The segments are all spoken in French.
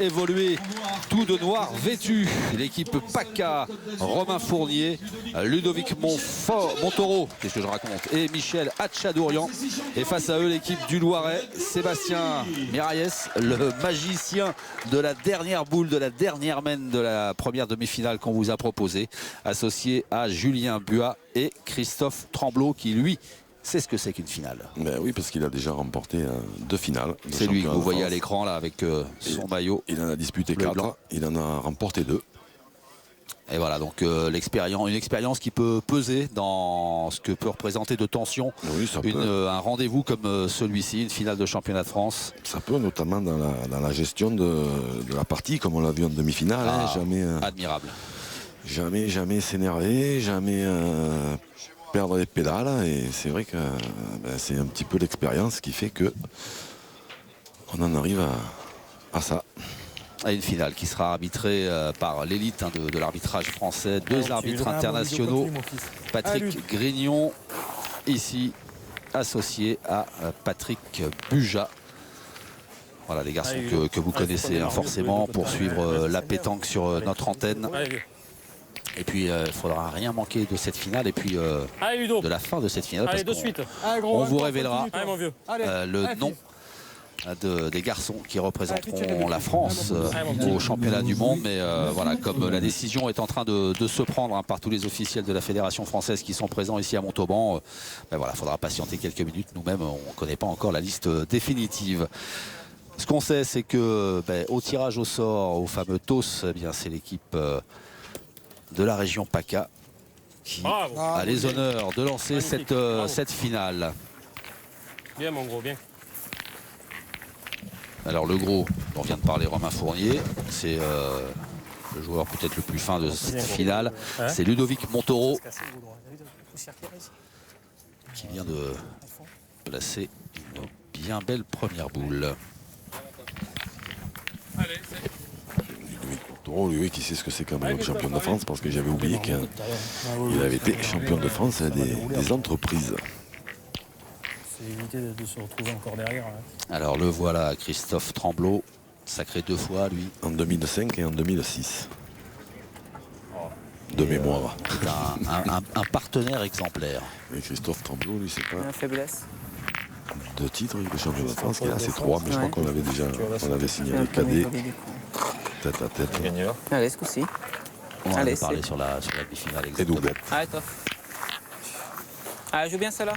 Évolué tout de noir vêtu, l'équipe PACA, Romain Fournier, Ludovic Montoro, qu'est-ce que je raconte, et Michel Hatchadourian. Et face à eux, l'équipe du Loiret, Sébastien Miralles, le magicien de la dernière boule, de la dernière mène de la première demi-finale qu'on vous a proposée, associé à Julien Buat et Christophe Tremblot, qui lui, c'est ce que c'est qu'une finale. Ben oui, parce qu'il a déjà remporté 2 finales. C'est lui que vous voyez à l'écran là avec son maillot. Il en a disputé 4, il en a remporté 2. Et voilà, donc une expérience qui peut peser dans ce que peut représenter de tension un rendez-vous comme celui-ci, une finale de championnat de France. Ça peut, notamment dans la gestion de la partie, comme on l'a vu en demi-finale. Jamais, admirable. Jamais s'énerver, jamais perdre les pédales. Et c'est vrai que c'est un petit peu l'expérience qui fait que on en arrive à ça. À une finale qui sera arbitrée par l'élite de l'arbitrage français. 2 arbitres internationaux. Patrick Grignon, ici associé à Patrick Buja. Voilà des garçons que vous connaissez forcément pour suivre la pétanque sur notre antenne. Et puis il ne faudra rien manquer de cette finale et puis de la fin de cette finale. Parce on vous révélera le nom des garçons qui représenteront la France au championnat du monde. Mais voilà, comme la décision est en train de se prendre par tous les officiels de la Fédération française qui sont présents ici à Montauban, voilà, il faudra patienter quelques minutes. Nous-mêmes, on ne connaît pas encore la liste définitive. Ce qu'on sait, c'est que au tirage au sort, au fameux TOS, c'est l'équipe de la région PACA qui a les honneurs de lancer cette finale. Bien mon gros, bien. Alors le gros, on vient de parler, Romain Fournier, c'est le joueur peut-être le plus fin de cette finale. C'est Ludovic Montoro qui vient de placer une bien belle première boule. Lui qui sait ce que c'est quand même champion de France, parce que j'avais oublié qu'il avait été champion de France des entreprises. C'est éviter de se retrouver encore derrière. Alors le voilà, Christophe Tremblot, sacré 2 fois lui. En 2005 et en 2006. De mémoire. Un partenaire exemplaire. Et Christophe Tremblot, lui, c'est pas... La faiblesse. 2 titres de champion de France, là c'est 3, mais je crois qu'on avait déjà signé les cadets. Tête à tête. Allez, ce coup-ci. On va parler sur la demi-finale. Et doublette. Allez, top. Allez, joue bien celle-là.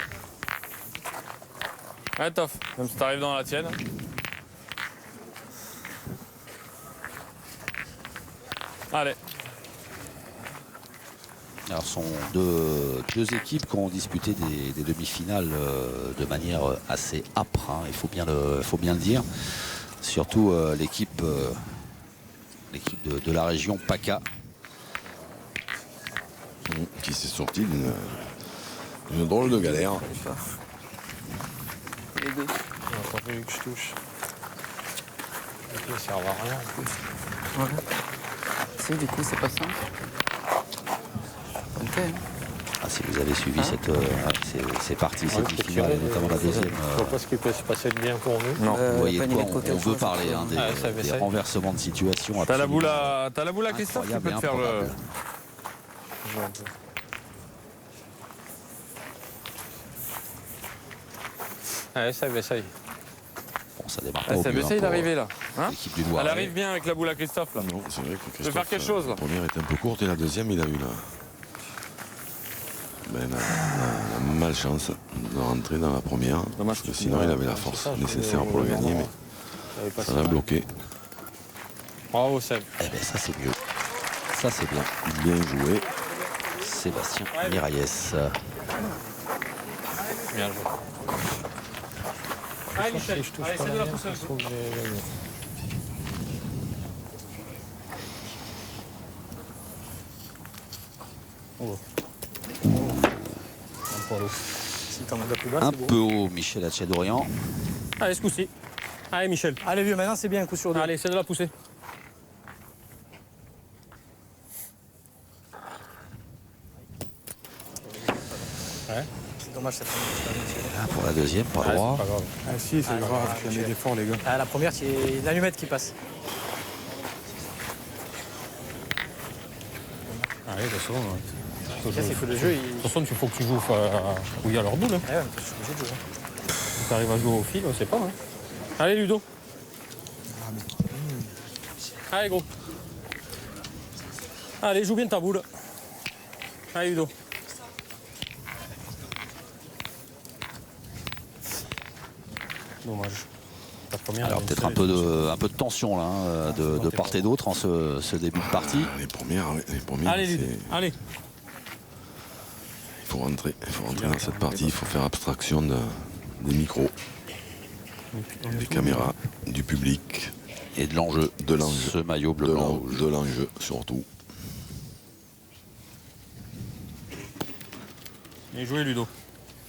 Ouais, Toff, même si t'arrives dans la tienne. Allez. Alors, ce sont deux équipes qui ont disputé des demi-finales de manière assez âpre, hein, il faut bien le dire. Surtout l'équipe de la région PACA. Qui s'est sortie d'une drôle de galère. Les deux. Il a pas fallu que je touche. Ça sert à rien en plus. Voilà. Si, du coup, c'est pas simple. Ok. Si vous avez suivi c'est parti, cette demi-finale, et notamment la deuxième. Je vois pas ce qui peut se passer de bien pour nous. Non. Vous voyez de quoi on veut parler, des renversements de situation. T'as la boule à Christophe, tu peux te faire le... Allez, essaye. Bon, ça démarre pas au mieux, essaye d'arriver là. Hein, l'équipe du Loiret. Elle arrive bien avec la boule à Christophe là. Non, c'est vrai que Christophe, faire quelque chose, là. La première était un peu courte et la deuxième, il a eu la malchance de rentrer dans la première. Parce que sinon, il avait la force nécessaire pour le gagner, mais ça l'a bloqué. Bravo, Seb. Eh bien, ça c'est mieux. Ça c'est bien. Bien joué. Sébastien Miralles. Bien joué. Allez, Michel, allez, essaie de la pousser un peu. Un peu haut, Michel Hatchadourian. Allez, ce coup-ci. Allez, Michel. Allez, vieux, maintenant c'est bien, un coup sur deux. Allez, essaie de la pousser. Ouais. C'est dommage, ça Pour la deuxième, pas droit. C'est pas grave. Ah si, c'est grave, il y a des efforts les gars. Ah, la première, c'est l'allumette qui passe. Allez, de toute façon, C'est que le jeu, de toute façon, il faut que tu joues où il y a leur boule. Hein. Ouais, je suis obligé de jouer. Si tu arrives à jouer au fil, on sait pas. Hein. Allez, Ludo. Allez, gros. Allez, joue bien ta boule. Allez, Ludo. Dommage. Ta première, Alors peut-être un peu de tension là, hein, de part et d'autre en ce début de partie. Les premières, Allez, Ludo. Allez. Il faut rentrer dans cette partie, il faut faire abstraction des micros, des caméras, du public, Et de l'enjeu. de l'enjeu. Ce maillot bleu blanc rouge. De l'enjeu surtout. Bien joué, Ludo.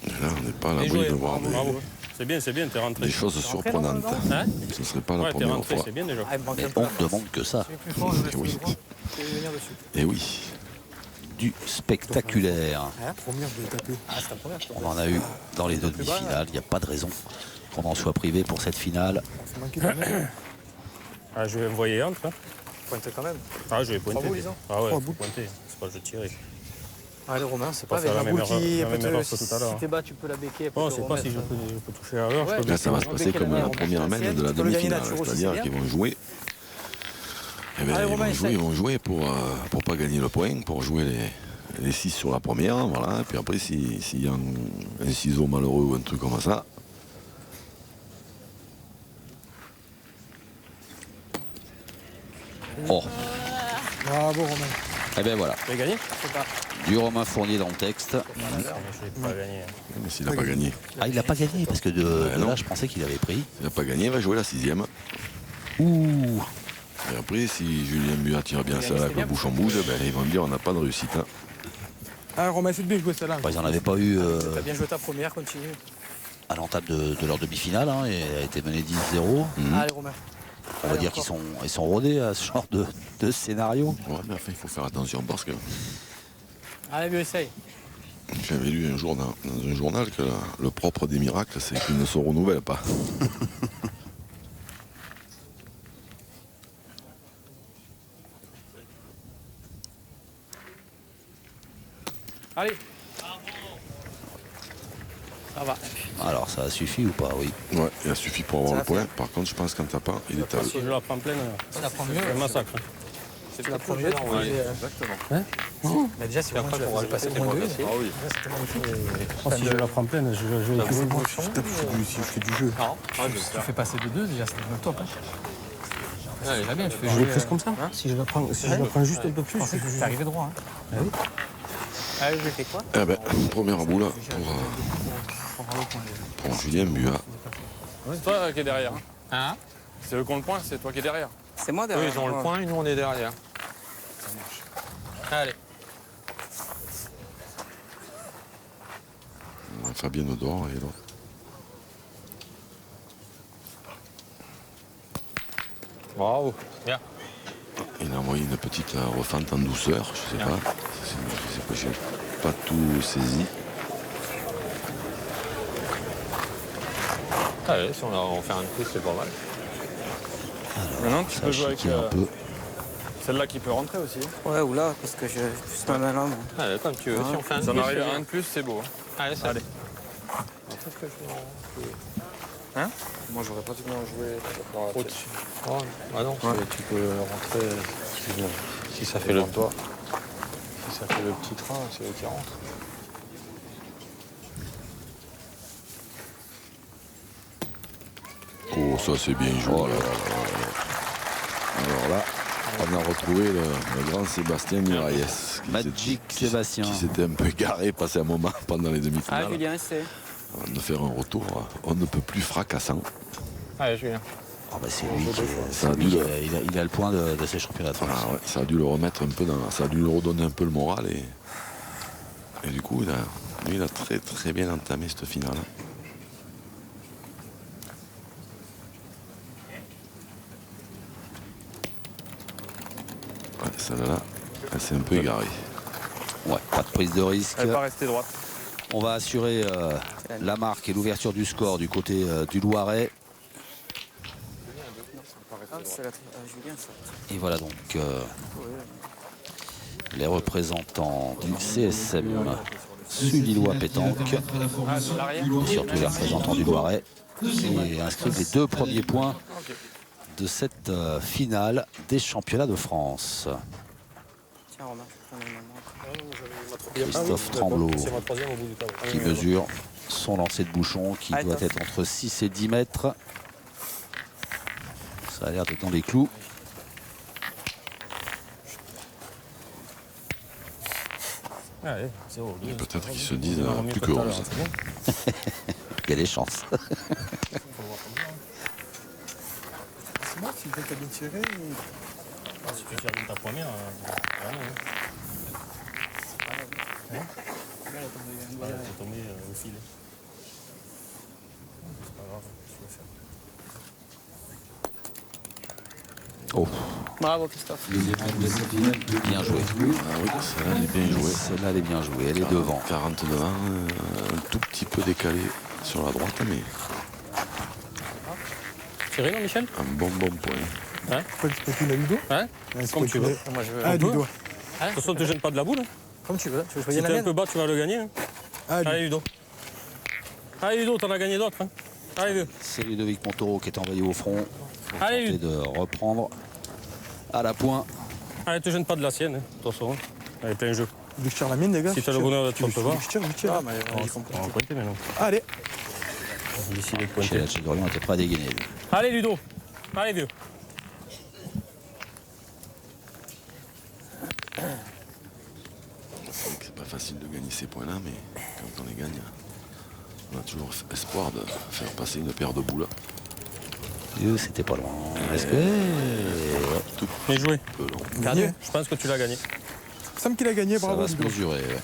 Et là, on n'est pas à Bien l'abri joué. de voir Bravo. C'est bien, t'es rentré. des choses surprenantes. Hein? Ce ne serait pas la Ouais, t'es première rentré, fois. c'est bien déjà. Ah, il me manque Mais un peu. on ne demande que ça. C'est plus fort, je laisse Et oui. le droit. Je vais venir dessus. Et oui, Du spectaculaire. Première, je vais taper. Ah, c'est la première. On en a eu dans les deux demi-finales. Il n'y a pas de raison qu'on en soit privé pour cette finale. C'est manqué de même. Ah, je vais envoyer entre. Hein. Pointe quand même. Ah, je vais pointer. Trois boules, disons. Ah ouais, Trois faut boules. pointer. C'est pas le jeu de tirer. Allez, Romain, c'est pas Pas avec faire la la boule même qui erreur- la même peut erreur te. que tout à l'heure. Si t'es bas, tu peux la béquer. Bon, je sais pas si je peux toucher à l'heure. Ouais. là ça va se passer comme la première mène de la Tu peux le gagner demi-finale, là-dessus aussi, c'est-à-dire c'est qu'ils bien. vont jouer. Eh ben, Allez, ils, Romain, vont jouer essaye. ils vont jouer pour pas gagner le point, pour jouer les 6 sur la première, voilà. Et puis après, s'il y a un ciseau malheureux ou un truc comme ça, Oh, Bravo, Romain. et bien voilà. Tu as gagné? Du Romain Fournier dans le texte. Je vais pas gagner. mais s'il n'a pas gagné, Ah, il n'a pas gagné parce que de non. là, je pensais qu'il avait pris. s'il n'a pas gagné, il va jouer la 6e. Ouh. Et après, si Julien Buat tire bien ça avec le bouchon bouge, ben, ils vont me dire on n'a pas de réussite. Hein. Ah, Romain, c'est de bien jouer celle-là. Bah, ils n'en avaient pas eu T'as bien joué ta première, continue. à l'entame de leur demi-finale. Hein, et a été mené 10-0. Allez, Romain. On va Allez, dire qu'ils sont rodés à ce genre de scénario. Ouais, mais enfin, il faut faire attention parce que Allez, mieux, essaye. j'avais lu un jour dans un journal que le propre des miracles, c'est qu'ils ne se renouvellent pas. Allez. Ça va. Alors, ça a suffi ou pas? Oui. Ouais, il a suffi pour avoir Ça le va point. Par contre, je pense qu'en tapant, il est à Si je la prends pleine, Tu la prends mieux. c'est un massacre. Hein. Tu la prends mieux. Exactement. Mais déjà, si Romain, tu l'as passé au moins deux. Ah oui. C'était magnifique. Si je la prends pleine, je vais Je fais du jeu. Tu fais passer de deux, déjà, c'est le top. Très bien, tu fais Je jouer. vais plus comme ça. Si je la prends juste un peu plus, T'es arrivé droit. Hein. Allez, je fais quoi? Eh ben, première boule pour Julien Buat. C'est toi qui es derrière. Hein? C'est eux qui ont le point, c'est toi qui es derrière. C'est moi Eux, derrière. ils ont le point et nous, on est derrière. Allez. Fabien Odor et l'autre. Bravo. Bien. Il a envoyé une petite refente en douceur, je sais pas. Je n'ai pas tout saisi. Allez, si on fait un quiz, c'est pas mal. Maintenant, tu Ça peux jouer avec chiquait un peu. celle-là qui peut rentrer aussi. Ouais, ou là, parce que je suis ma main là. moi. Allez, comme tu veux. Si on fait un Ça quiz, m'arrive un de plus, c'est beau. Allez, ça. Allez. Moi, j'aurais pratiquement joué. Au-dessus. Ah non, tu peux rentrer si ça fait le toit. Si ça fait le petit train, c'est eux qui rentrent. Oh, ça c'est bien joué. Alors là, on a retrouvé le grand Sébastien Mirailles. Magic Sébastien. Qui s'était un peu garé, passé un moment pendant les Ah, demi-finales. Julien, c'est. Avant de faire un retour, on ne peut plus fracassant. Allez, Julien. Ah bah, c'est lui, Ça a dû le- il a le point de ces championnats de France. Ah ouais, ça a dû le remettre un peu ça a dû lui redonner un peu le moral et du coup, il a très très bien entamé cette finale. Ouais, celle-là, elle s'est un peu égarée. Ouais, pas de prise de risque. Elle n'est pas restée droite. On va assurer la marque et l'ouverture du score du côté du Loiret. Ah, c'est la Julien, ça. Et voilà donc les représentants du CSM Sud-Lillois Pétanque, et surtout les représentants du Loiret, qui inscrivent les 2 premiers points de cette finale des championnats de France. Tiens, Romain, Christophe Tremblot qui mesure son lancer de bouchon qui doit être entre 6 et 10 mètres. Ça a l'air d'être dans les clous. Allez, 0. Peut-être qu'ils se disent plus que 11. Il y a des chances. C'est moi qui t'as bien tiré. Si tu tires ta première, vraiment. C'est tombé au fil. C'est pas grave, tu vas faire. Oh, Bravo Christophe. bien joué. Ah oui, celle-là, elle est bien jouée. Celle-là, elle est bien jouée. Elle est devant. 49 ans, un tout petit peu décalé sur la droite, mais Tiré, non, Michel? un bon point. Pourquoi tu peux plus la Ludo? Hein? Comme tu veux. Moi je veux. Ah, Ludo. De toute façon, ne te gêne pas de la boule. Comme tu veux. Tu veux Si choisir la t'es un mienne? peu bas, tu vas le gagner. Hein. Ah, Allez, Ludo. Allez, Ludo, t'en as gagné d'autres. Hein. Allez, vieux. C'est Ludovic Montaureau qui est envoyé au front. Faut Allez, tenter de reprendre à la pointe. Allez, te gêne pas de la sienne. Hein. Attention. Allez, plein jeu. Vous voulez que je tire la mienne, les gars? Si t'as le bonheur d'être un peu bas. Je tire. Ah, mais On va pointer maintenant. Allez. D'ici les Michel pointer. Hachidorian était prêt à dégainer. lui. Allez, Ludo. Allez, vieux. C'est pas facile de gagner ces points-là, mais quand on les gagne, on a toujours espoir de faire passer une paire de boules. C'était pas loin. Est-ce que Tout Bien joué. peu long. Gagné. Je pense que tu l'as gagné. Sam qui l'a gagné, ça bravo. va se Ludo. mesurer? Ouais.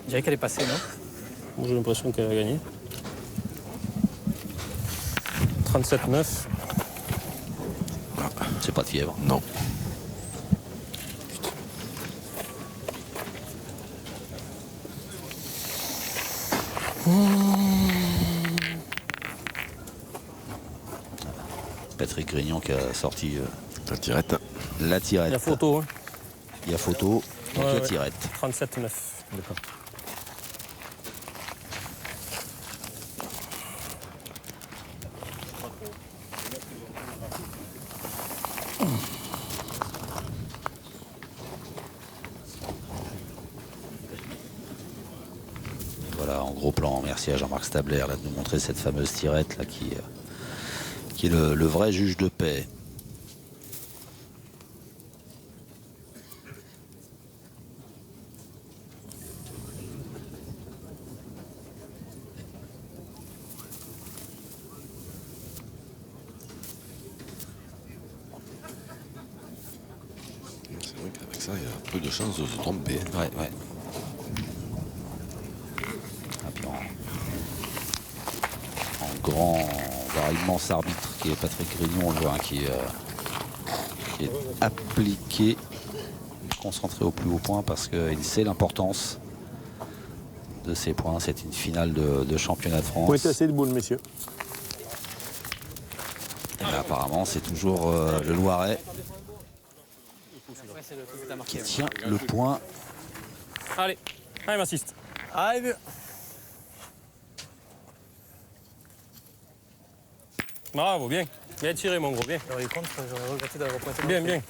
Je dirais qu'elle est passée, non? Moi, j'ai l'impression qu'elle a gagné. 37-9. C'est pas de fièvre. Non. Patrick Grignon qui a sorti La tirette. la tirette. Il y a photo. Hein. Il y a photo. Donc Ouais, la ouais. tirette. 37-9. D'accord. Voilà, en gros plan. Merci à Jean-Marc Stabler là, de nous montrer cette fameuse tirette là, qui est le vrai juge de paix. C'est vrai qu'avec ça, il y a peu de chances de se tromper. Ouais, ouais. Ah, puis en grand, voire immense arbitre qui est Patrick Grignon, on le voit, hein, qui est appliqué, concentré au plus haut point parce qu'il sait l'importance de ces points. C'est une finale de championnat de France. Pointez assez de boules, messieurs. Et là, apparemment, c'est toujours le Loiret qui tient le point. Allez, allez, m'assiste. Allez, vieux. Bravo, bien. Bien tiré, mon gros, bien. J'aurais eu compte, j'aurais regretté d'avoir pointé. Bien, bien.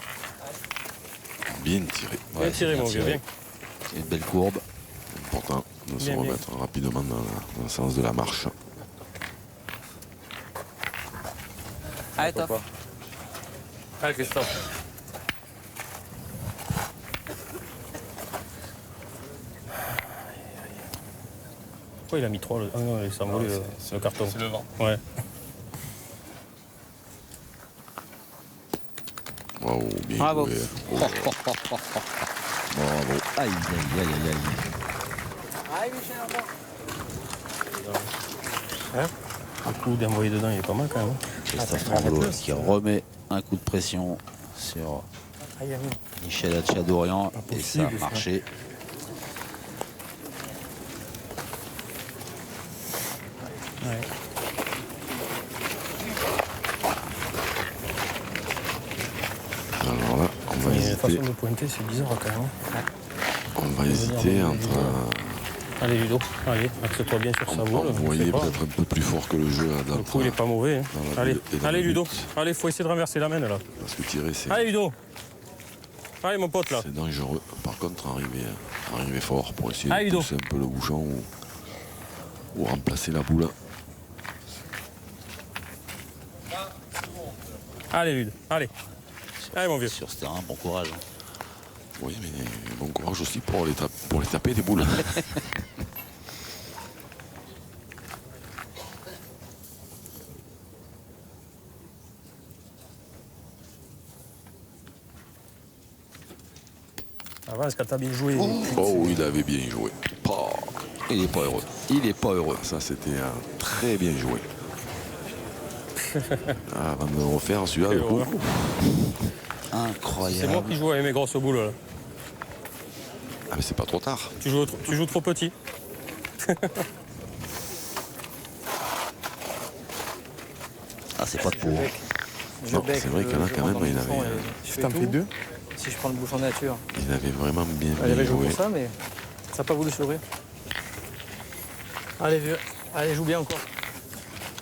Bien tiré. Bien Ouais, tiré, c'est mon vieux, bien. C'est une belle courbe. Important de se Bien, bien. remettre rapidement dans le sens de la marche. Allez, top. Allez, Christophe. Pourquoi il a mis 3 Ah non, il s'est envolé le carton. C'est le vent. Ouais. Waouh, bien Bravo. joué. Oh, Bravo. Aïe, aïe, aïe, aïe, aïe. Allez, Michel, encore. Le coup d'envoyer dedans, il est pas mal quand même. Christophe Tremblot qui remet un coup de pression sur Michel Hachidorian et ça a marché. façon de pointer, c'est bizarre quand même. On va hésiter entre... Allez Ludo, allez, axe-toi bien sur sa boule. Vous voyez peut-être un peu plus fort que le jeu. Le coup il est pas mauvais. Hein. Allez Ludo, allez, faut essayer de renverser la main là. Parce que tirer, c'est... Allez Ludo. Allez mon pote là. C'est dangereux. Par contre, arriver fort pour essayer allez, de pousser un peu le bouchon ou remplacer la boule. Allez Ludo, allez. Allez mon vieux. Sur ce terrain, bon courage. Oui, mais bon courage aussi pour les taper des boules. Avance quand t'as bien joué. Oh, il avait bien joué. Oh, Il n'est pas heureux. Il n'est pas heureux. ça, c'était très bien joué. Ah, va me refaire celui-là. le coup. C'est Incroyable. moi qui joue avec mes grosses boules là. Ah, mais c'est pas trop tard. Tu joues trop petit. Ah, c'est pas de peau. Non, c'est vrai que là, quand même, il avait, Je t'en prie 2. Si je prends le bouchon nature. il avait vraiment bien Elle avait joué joué. pour ça, mais ça n'a pas voulu s'ouvrir. Allez, vieux. Allez, joue bien encore.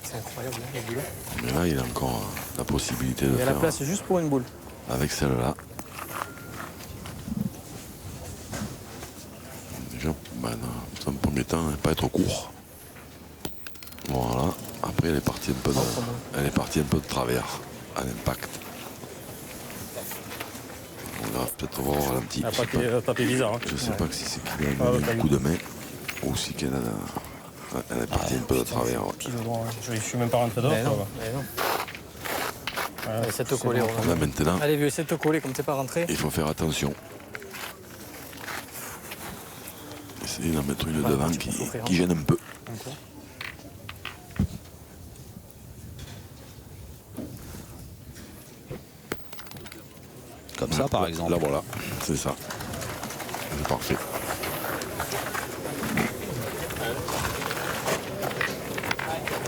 C'est incroyable, hein, les boules. Mais là, il a encore la possibilité de Il y a la faire place juste pour une boule. avec celle-là. Déjà, dans un premier temps, pas être court. Voilà. Après, elle est partie un peu de travers à l'impact. On va peut-être voir au ralenti. Elle a tapé bizarre. Hein. Je sais pas si c'est qu'il a mis un coup de main ou si qu'elle elle est partie un peu de travers. Pile droit, hein. Je suis même pas rentré dedans. Mais non, mais non. Allez, essaie de te coller. Romain. Là maintenant, Allez, vieux, essaie de te coller comme t'es pas rentré. il faut faire attention. Essayer d'en mettre une devant qui gêne un peu. Comme ça, par exemple. Là, voilà, c'est ça. C'est parfait.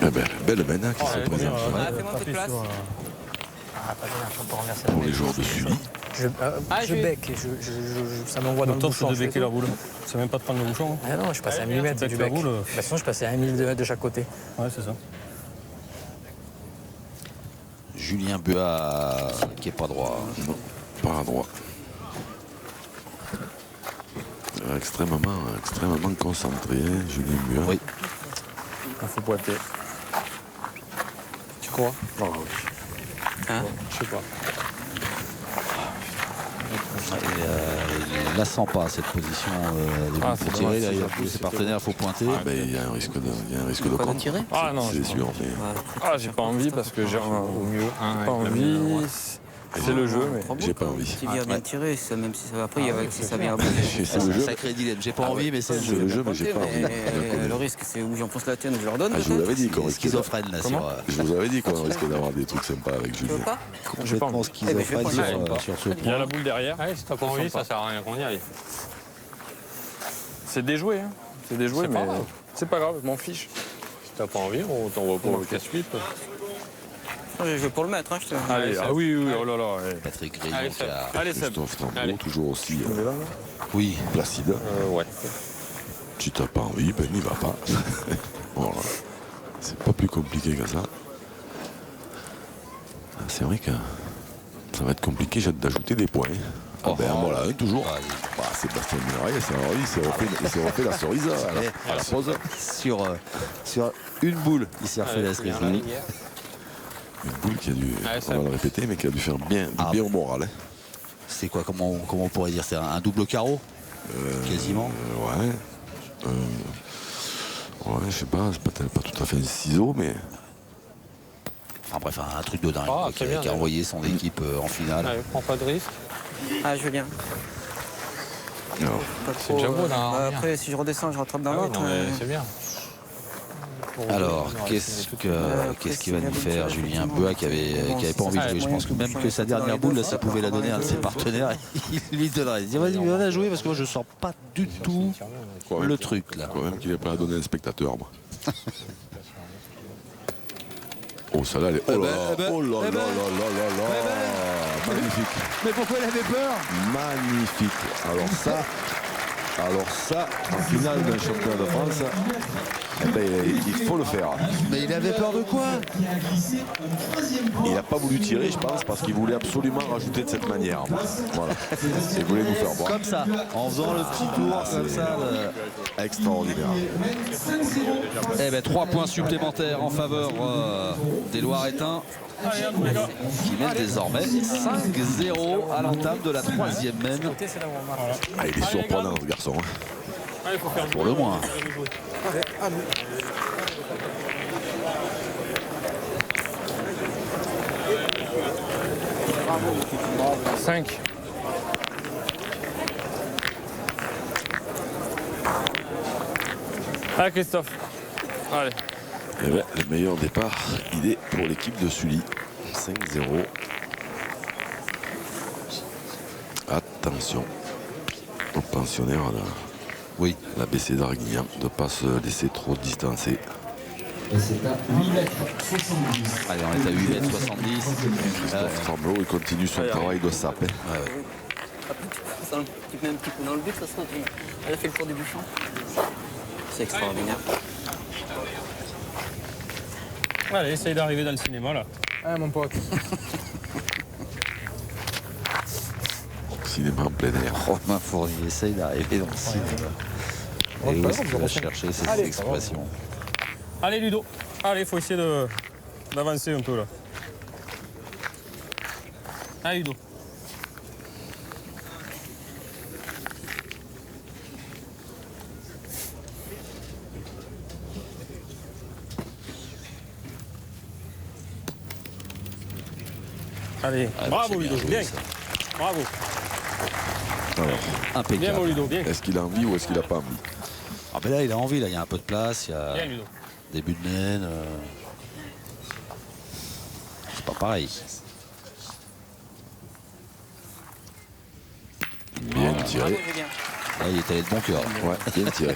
Eh ben, belle mène qui se présente fais-moi un peu de place. Ah, pas bien, je peux renverser la pour boule. les joueurs de suivi. Je bec et ça m'envoie dans Le le top, bouchon. c'est de je fais becquer tout. la boule. C'est même pas de prendre le bouchon. Hein. Ah non, je passe à 1 mm tu du becques bec. la boule. Bah, sinon, je passais à 1 mm de chaque côté. Ouais, c'est ça. Julien Buat qui est pas droit. Non, pas à droite. Extrêmement concentré, hein, Julien Buat. Oui. Il faut pointer. Tu crois? Non, Hein? je sais pas. Il la sent pas cette position pour tirer. Là, il y a tous ses partenaires, il faut pointer. Ah, ben, il y a un risque de Pas de contre. tirer? Ah non, C'est sûr, mais Ah, j'ai pas envie parce que j'ai au mieux pas envie. C'est le jeu, mais j'ai pas envie. Tu viens bien tirer, ça, même si ça va après, si ça vient après. C'est le un jeu. sacré dilemme. J'ai pas envie, mais c'est le C'est le jeu. jeu, mais j'ai pas envie. Le risque, c'est où j'enfonce la tienne ou je leur donne. Ah, je vous l'avais dit qu'on Il est risquait schizophrène là sur. Je vous avais dit qu'on risquait d'avoir des trucs sympas avec Tu veux Julien. pas? Complètement Eh ben, schizophrène je vais pas sur ce il y a point. la boule derrière. Allez, si t'as pas envie, ça sert à rien qu'on y aille. C'est déjoué, hein. C'est déjoué, mais c'est pas grave, je m'en fiche. Si t'as pas envie, on t'envoie pour le casse-pipe. Je vais pour le mettre, hein, je te. Allez, ah oui, oh là là. Patrick Grillon Allez, qui a... Allez, Seb. Christophe Tambour, toujours aussi Oui, placide. Ouais. Si t'as pas envie, ben n'y va pas. Voilà. C'est pas plus compliqué que ça. Ah, c'est vrai que ça va être compliqué d'ajouter des points. Ah ben voilà, toujours. Bah, Sébastien Muraille, il s'est refait la cerise à la pause. sur une boule, il s'est refait la cerise. Une boule qui a dû, on va le répéter, mais qui a dû faire bien au moral. Hein. C'est quoi, comment on pourrait dire? C'est un double carreau quasiment. Ouais, je sais pas, c'est peut-être pas tout à fait un ciseau, mais Enfin bref, un truc de dingue Ah, qui très bien, a envoyé son équipe en finale. Allez, prends pas de risque. Ah, je viens. alors, C'est déjà beau, là. Bah, après, si je redescends, je rattrape dans l'autre. C'est bien. Alors, qu'est-ce qu'il va nous faire Julien Buat qui avait pas envie de jouer? Je pense que même que sa dernière boule, là, ça pouvait la donner à un de ses partenaires, il lui donnerait. Il dit vas-y, viens la jouer parce que moi je sens pas du tout le truc là. quand même qu'il n'est pas à donner un spectateur, moi. Oh, celle-là, elle est... Oh là là, oh là là eh ben, là là là là. Magnifique. Mais pourquoi il avait peur? Magnifique. Alors ça, en finale d'un championnat de France, eh ben, il faut le faire. Mais il avait peur de quoi? Il n'a pas voulu tirer, je pense, parce qu'il voulait absolument rajouter de cette manière. Voilà. Il voulait nous faire boire. Comme ça, en faisant le petit tour comme ça. Extraordinaire. Eh ben 3 points supplémentaires en faveur des Loiretains qui mènent désormais 5-0 à l'entame de la 3e mène. Ah, il est surprenant ce garçon. Pour le moins. Cinq. Allez Christophe. Allez. Eh ben, le meilleur départ, il est pour l'équipe de Sully. 5-0. Attention aux pensionnaires là. Oui. La BC d'Arguignan de ne pas se laisser trop distancer. Et c'est à 8,70 m. Allez, on est à 8,70 m. Christophe Tremblot, il continue son travail de sape. Tu mets un petit coup dans le but, ça sera bien. Elle a fait le tour du bouchon. C'est extraordinaire. Allez, essaye d'arriver dans le cinéma là. Ah, mon pote. Cinéma en plein air. Romain Fournier essaye d'arriver dans le cinéma. Et où est-ce qu'il va chercher ces expressions? Allez Ludo. Allez, faut essayer d'avancer un peu là. Allez Ludo. Allez, Ah, bravo c'est Ludo, joué, bien. ça. Bravo. Alors, Bien Impeccable. mon Ludo, bien. est-ce qu'il a envie ou est-ce qu'il n'a pas envie? Ah ben là, il a envie, là, il y a un peu de place, il y a Bien Ludo. début de mène. C'est pas pareil. Bien tiré. Bravo Julien. Là, il est allé de bon cœur. Ouais, bien tiré.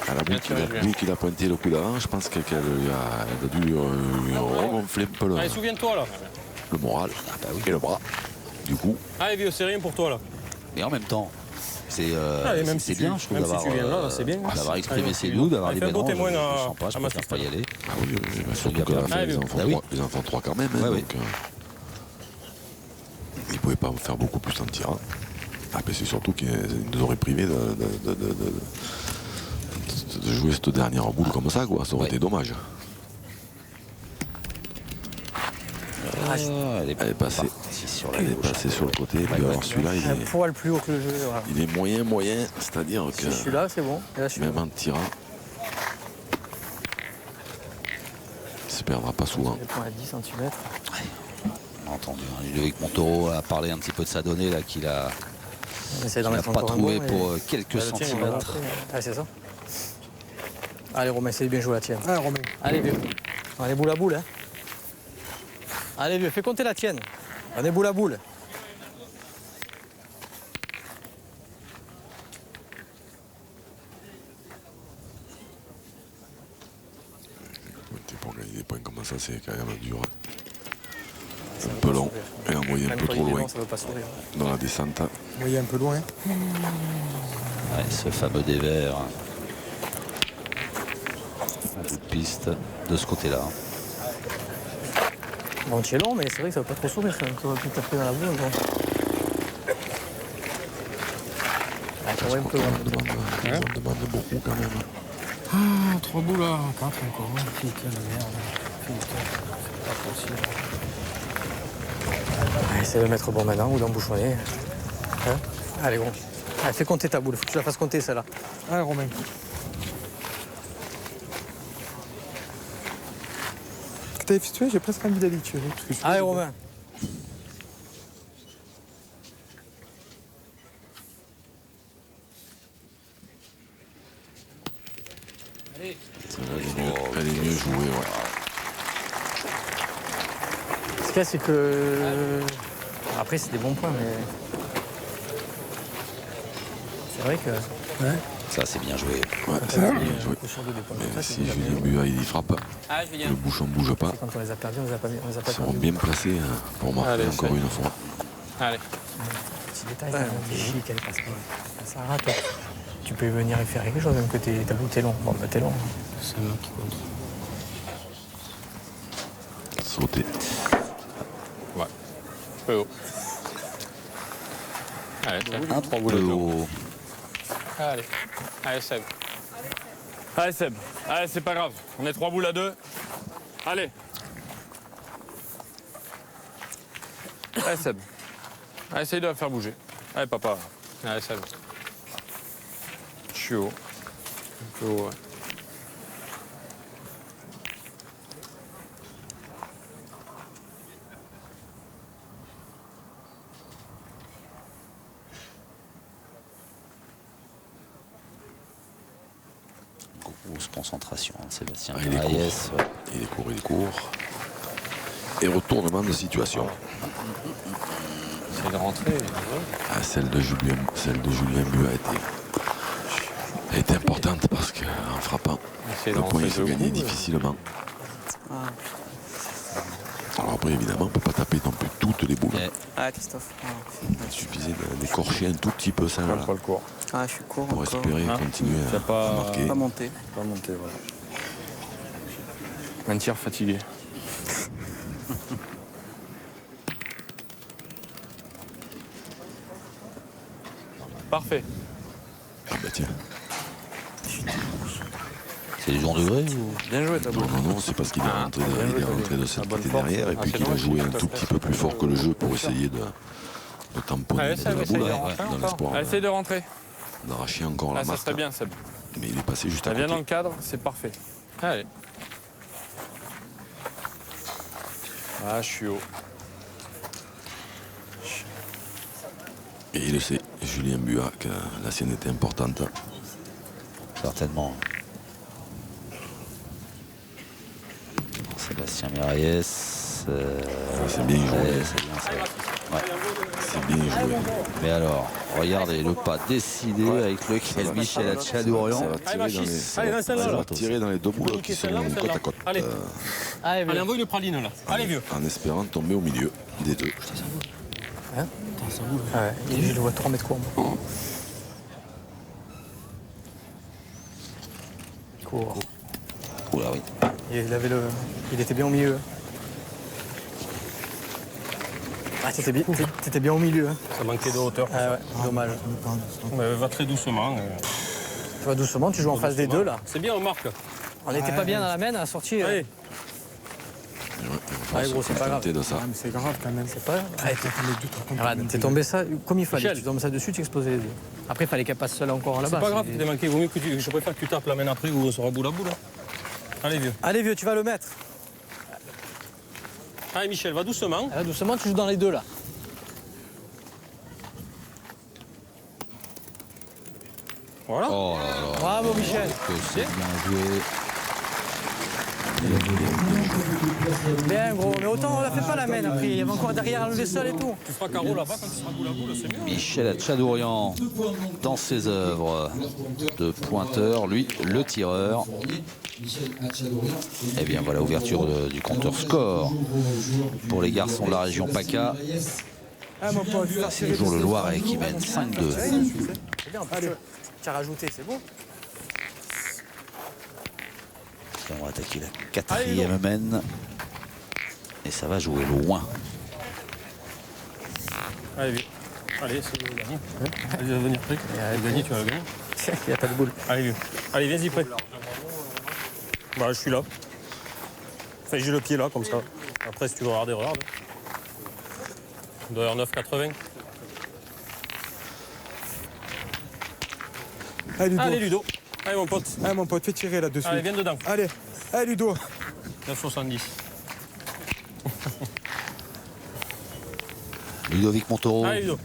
À la bout qu'il a pointé le coup d'avant, je pense qu'elle a dû lui regonfler un peu Allez, souviens-toi là. le moral et le bras. Du coup, Allez, Vieux, c'est rien pour toi là. Mais en même temps, c'est Allez, même si bien, tu- je trouve, même si d'avoir tu viens là, c'est bien. d'avoir exprimé Allez, ses Ludo. goûts, d'avoir Allez, dit fais un ben beau non, témoin je à- sens pas, je à préfère pas y aller. ah oui, surtout qu'à la fin, Allez, les Ludo. enfants, Ah oui. les enfants 3 quand même. Hein, Ouais, oui. donc, ils ne pouvaient pas faire beaucoup plus en tirant. Ah, ben, c'est surtout qu'ils nous auraient privé de jouer cette dernière boule comme ça, quoi. Ça aurait été dommage. Elle est Elle est passée. partie sur la Elle est gauche. passée sur le côté. Puis alors celui-là, Un poil plus haut que le jeu. Voilà. il est moyen. C'est-à-dire que Si je suis là, c'est bon. Et là, je suis là. même en tirant, il se perdra pas souvent. Je prends à 10 cm. On a entendu. Hein. Ludovic Montoro a parlé un petit peu de sa donnée là qu'il a, On essaie d'en qu'il n'a mettre pas encore un trouvé bon, pour et- quelques Bah, le tien, il va centimètres. rentrer. Ah, c'est ça. Allez, Romain, essaye de bien jouer la tienne. Ah, Romain. Allez, vieux. Allez, boule à boule. Hein. Allez, vieux, fais compter la tienne. On est boule à boule. Pour gagner des points comme ça, c'est quand même dur. Un peu long et envoyé un Même peu quand trop il est loin long, ça veut pas sourire. dans la descente. Vous voyez un peu loin. Ouais, ce fameux dévers. Un bout de piste de ce côté-là. Bon, tu es long, mais c'est vrai que ça va pas trop sourire quand même. Ça va plus taper dans la boule. Bon. Ah, tu vois un peu loin. On demande beaucoup quand même. Ah, 3 boules là, 4 encore. Hein. Putain de merde. Putain, c'est pas possible. Ouais, essaye de mettre bon maintenant ou d'embouchonner. Hein. Allez, gros. Allez, fais compter ta boule. Faut que tu la fasses compter, celle-là. Ah, Romain. T'as vu, tu vois, j'ai presque envie d'aller tuer. Parce que je suis Allez, dedans. Romain. Elle est mieux jouée, ouais. Ce qu'il y a, c'est que. Après, c'est des bons points, mais. C'est vrai que. Ouais. Ça, c'est bien joué. Ouais, c'est bien joué. Mais si Julien Buat il y frappe, le bouchon ne bouge pas. Quand on les a perdus, on les a pas Ils seront bien placés pour marquer encore une fois. Allez. Petit détail, t'es chic, elle passe pas. Ça rate. Tu peux venir et faire quelque chose, même que t'as bout, t'es long. Bon, bah t'es long. C'est là qui compte. Sauter. Ouais. Peu haut. Allez, Un 3 peu boules de haut. haut. Allez. Allez, Seb. Allez Seb, allez c'est pas grave, on est 3 boules à 2. Allez. Allez Seb. Allez, essaye de la faire bouger. Allez papa. Allez, Seb. Je suis haut. Un peu haut, ouais. Grosse concentration, Sébastien Il est Miraillès. court. Il est court. Et retournement de situation. C'est de rentrer. Ah, celle de Julien Buat a été importante parce qu'en frappant, le point il se gagnait difficilement. Alors après, évidemment, on ne peut pas taper non plus toutes les boules. Ah, Christophe. Il suffisait d'écorcher un tout petit peu ça là, Pas le court. Ah, je suis court pour encore. espérer continuer à marquer. Pas monter. Pas monter, voilà. Un tir fatigué. Parfait. Ah bah tiens. C'est du second degré ou... Bien joué ta boule. Non, c'est parce qu'il est rentré de cette côté derrière et puis qu'il a joué un tout petit peu plus fort que le jeu pour essayer de tamponner Allez, de Seb, la essaye boule de rentrer dans encore. l'espoir Allez, essaye de rentrer. d'arracher encore la Là, ça marque. serait bien Seb. Mais il est passé juste à Ça vient dans côté. le cadre, c'est parfait. Allez. Ah, je suis haut. Et il le sait, Julien Buat, que la sienne était importante. Certainement. Sébastien Miraillès. C'est bien joué. Ouais, c'est bien ça. Ouais. C'est bien joué. Mais alors, regardez le pas décidé avec lequel Michel Tchadourian. Ça va tirer dans les deux boules qui sont côte à côte. Allez. Allez, envoie une praline là. Allez, vieux. En espérant tomber au milieu des deux. Ouais, je le vois 3 mètres court. Court. Oula, oui. Il était bien au milieu. Ah, t'étais bien au milieu. Hein. Ça manquait de hauteur. Ah ouais, dommage. Mais va très doucement. Tu vas doucement, tu joues en face des deux là. C'est bien, on marque. On n'était pas bien dans la main à la sortie. Allez. Allez, gros, c'est pas grave. De ça. Mais c'est grave quand même. C'est pas grave. T'es tombé ça comme il fallait. Michel. Tu tombes ça dessus, tu explosais les deux. Après, il fallait qu'elle passe seule encore là-bas. C'est pas grave que t'aies manqué. Vaut mieux que je préfère que tu tapes la main après ou on sera boule à boule. Allez, vieux. Allez, vieux, tu vas le mettre. Allez, Michel, va doucement. Ah, doucement, tu joues dans les deux là. Voilà. Oh là là. Bravo, Michel. Que c'est bien joué. Bien, gros. Mais autant on la fait pas la main après. Il y avait encore derrière à lever seul et tout. Tu feras carreau là-bas quand tu seras boule à boule, c'est mieux. Michel Tchadourian dans ses œuvres de pointeur, lui le tireur. Et bien voilà, ouverture du compteur score pour les garçons de la région PACA. Ah, mon pote, C'est toujours le Loiret qui mène 5-2. C'est bien, en plus, tu as rajouté, c'est bon. Et on va attaquer la quatrième mène. Et ça va jouer loin. Allez, vieux. Allez, c'est le gagner. Allez, va venir près. Allez, gagner, tu vas le gagner. Il n'y a pas de boule. Allez, vieux. Allez, viens-y près. Bah, je suis là. Enfin, j'ai le pied là, comme ça. Après, si tu veux regarder, regarde. Il doit y avoir 9,80. Allez, Ludo. Allez, Ludo. Allez, mon pote. Allez, mon pote, fais tirer là-dessus. Allez, viens dedans. Allez, allez, Ludo. 9,70. Ludovic Montaureau, Allez, Ludo.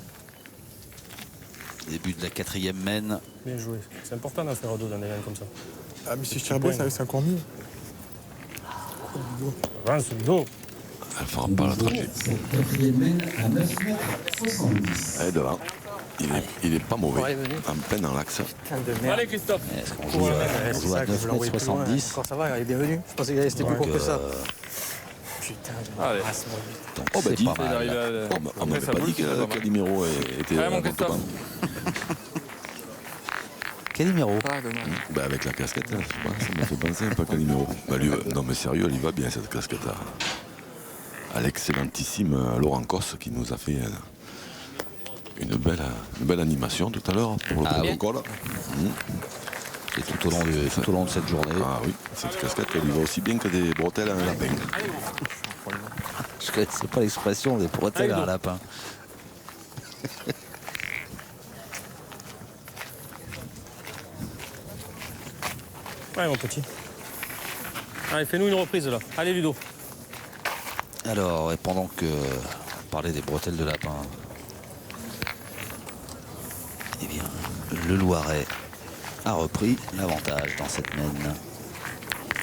début de la quatrième mène. Bien joué. C'est important d'en faire deux dans des mains comme ça. Ah, mais si je tire bien, c'est encore mieux. Avance, Ludo. Elle fera pas la trajet. Cette quatrième mène à 9,70 m. Elle est devant. il est pas mauvais. En peine dans l'axe. Putain de merde. Allez, Christophe. Est-ce qu'on joue, on joue à 9,70 m? Encore ça va, il est bienvenu. Je pensais qu'il c'était plus court que ça. Putain de Allez. race maudite. Donc Oh, bah, c'est dis. pas mal. On m'avait pas dit que Calimero était Ouais, mon dans ton Christophe. banc. Quel numéro? Ah, dommage. Bah, avec la casquette, hein, je sais pas, ça m'a fait penser un peu à Calimero. Bah, lui, non mais sérieux, elle y va bien cette casquette à l'excellentissime Laurent Cosse qui nous a fait une belle animation tout à l'heure pour le protocole. Et tout au long de cette journée. Ah oui, cette casquette elle y va aussi bien que des bretelles à un lapin. Je ne connaissais pas l'expression des bretelles à un lapin. Ouais, mon petit. Allez, fais-nous une reprise là. Allez, Ludo. Alors, et pendant que on parlait des bretelles de lapin, eh bien, le Loiret a repris l'avantage dans cette mène.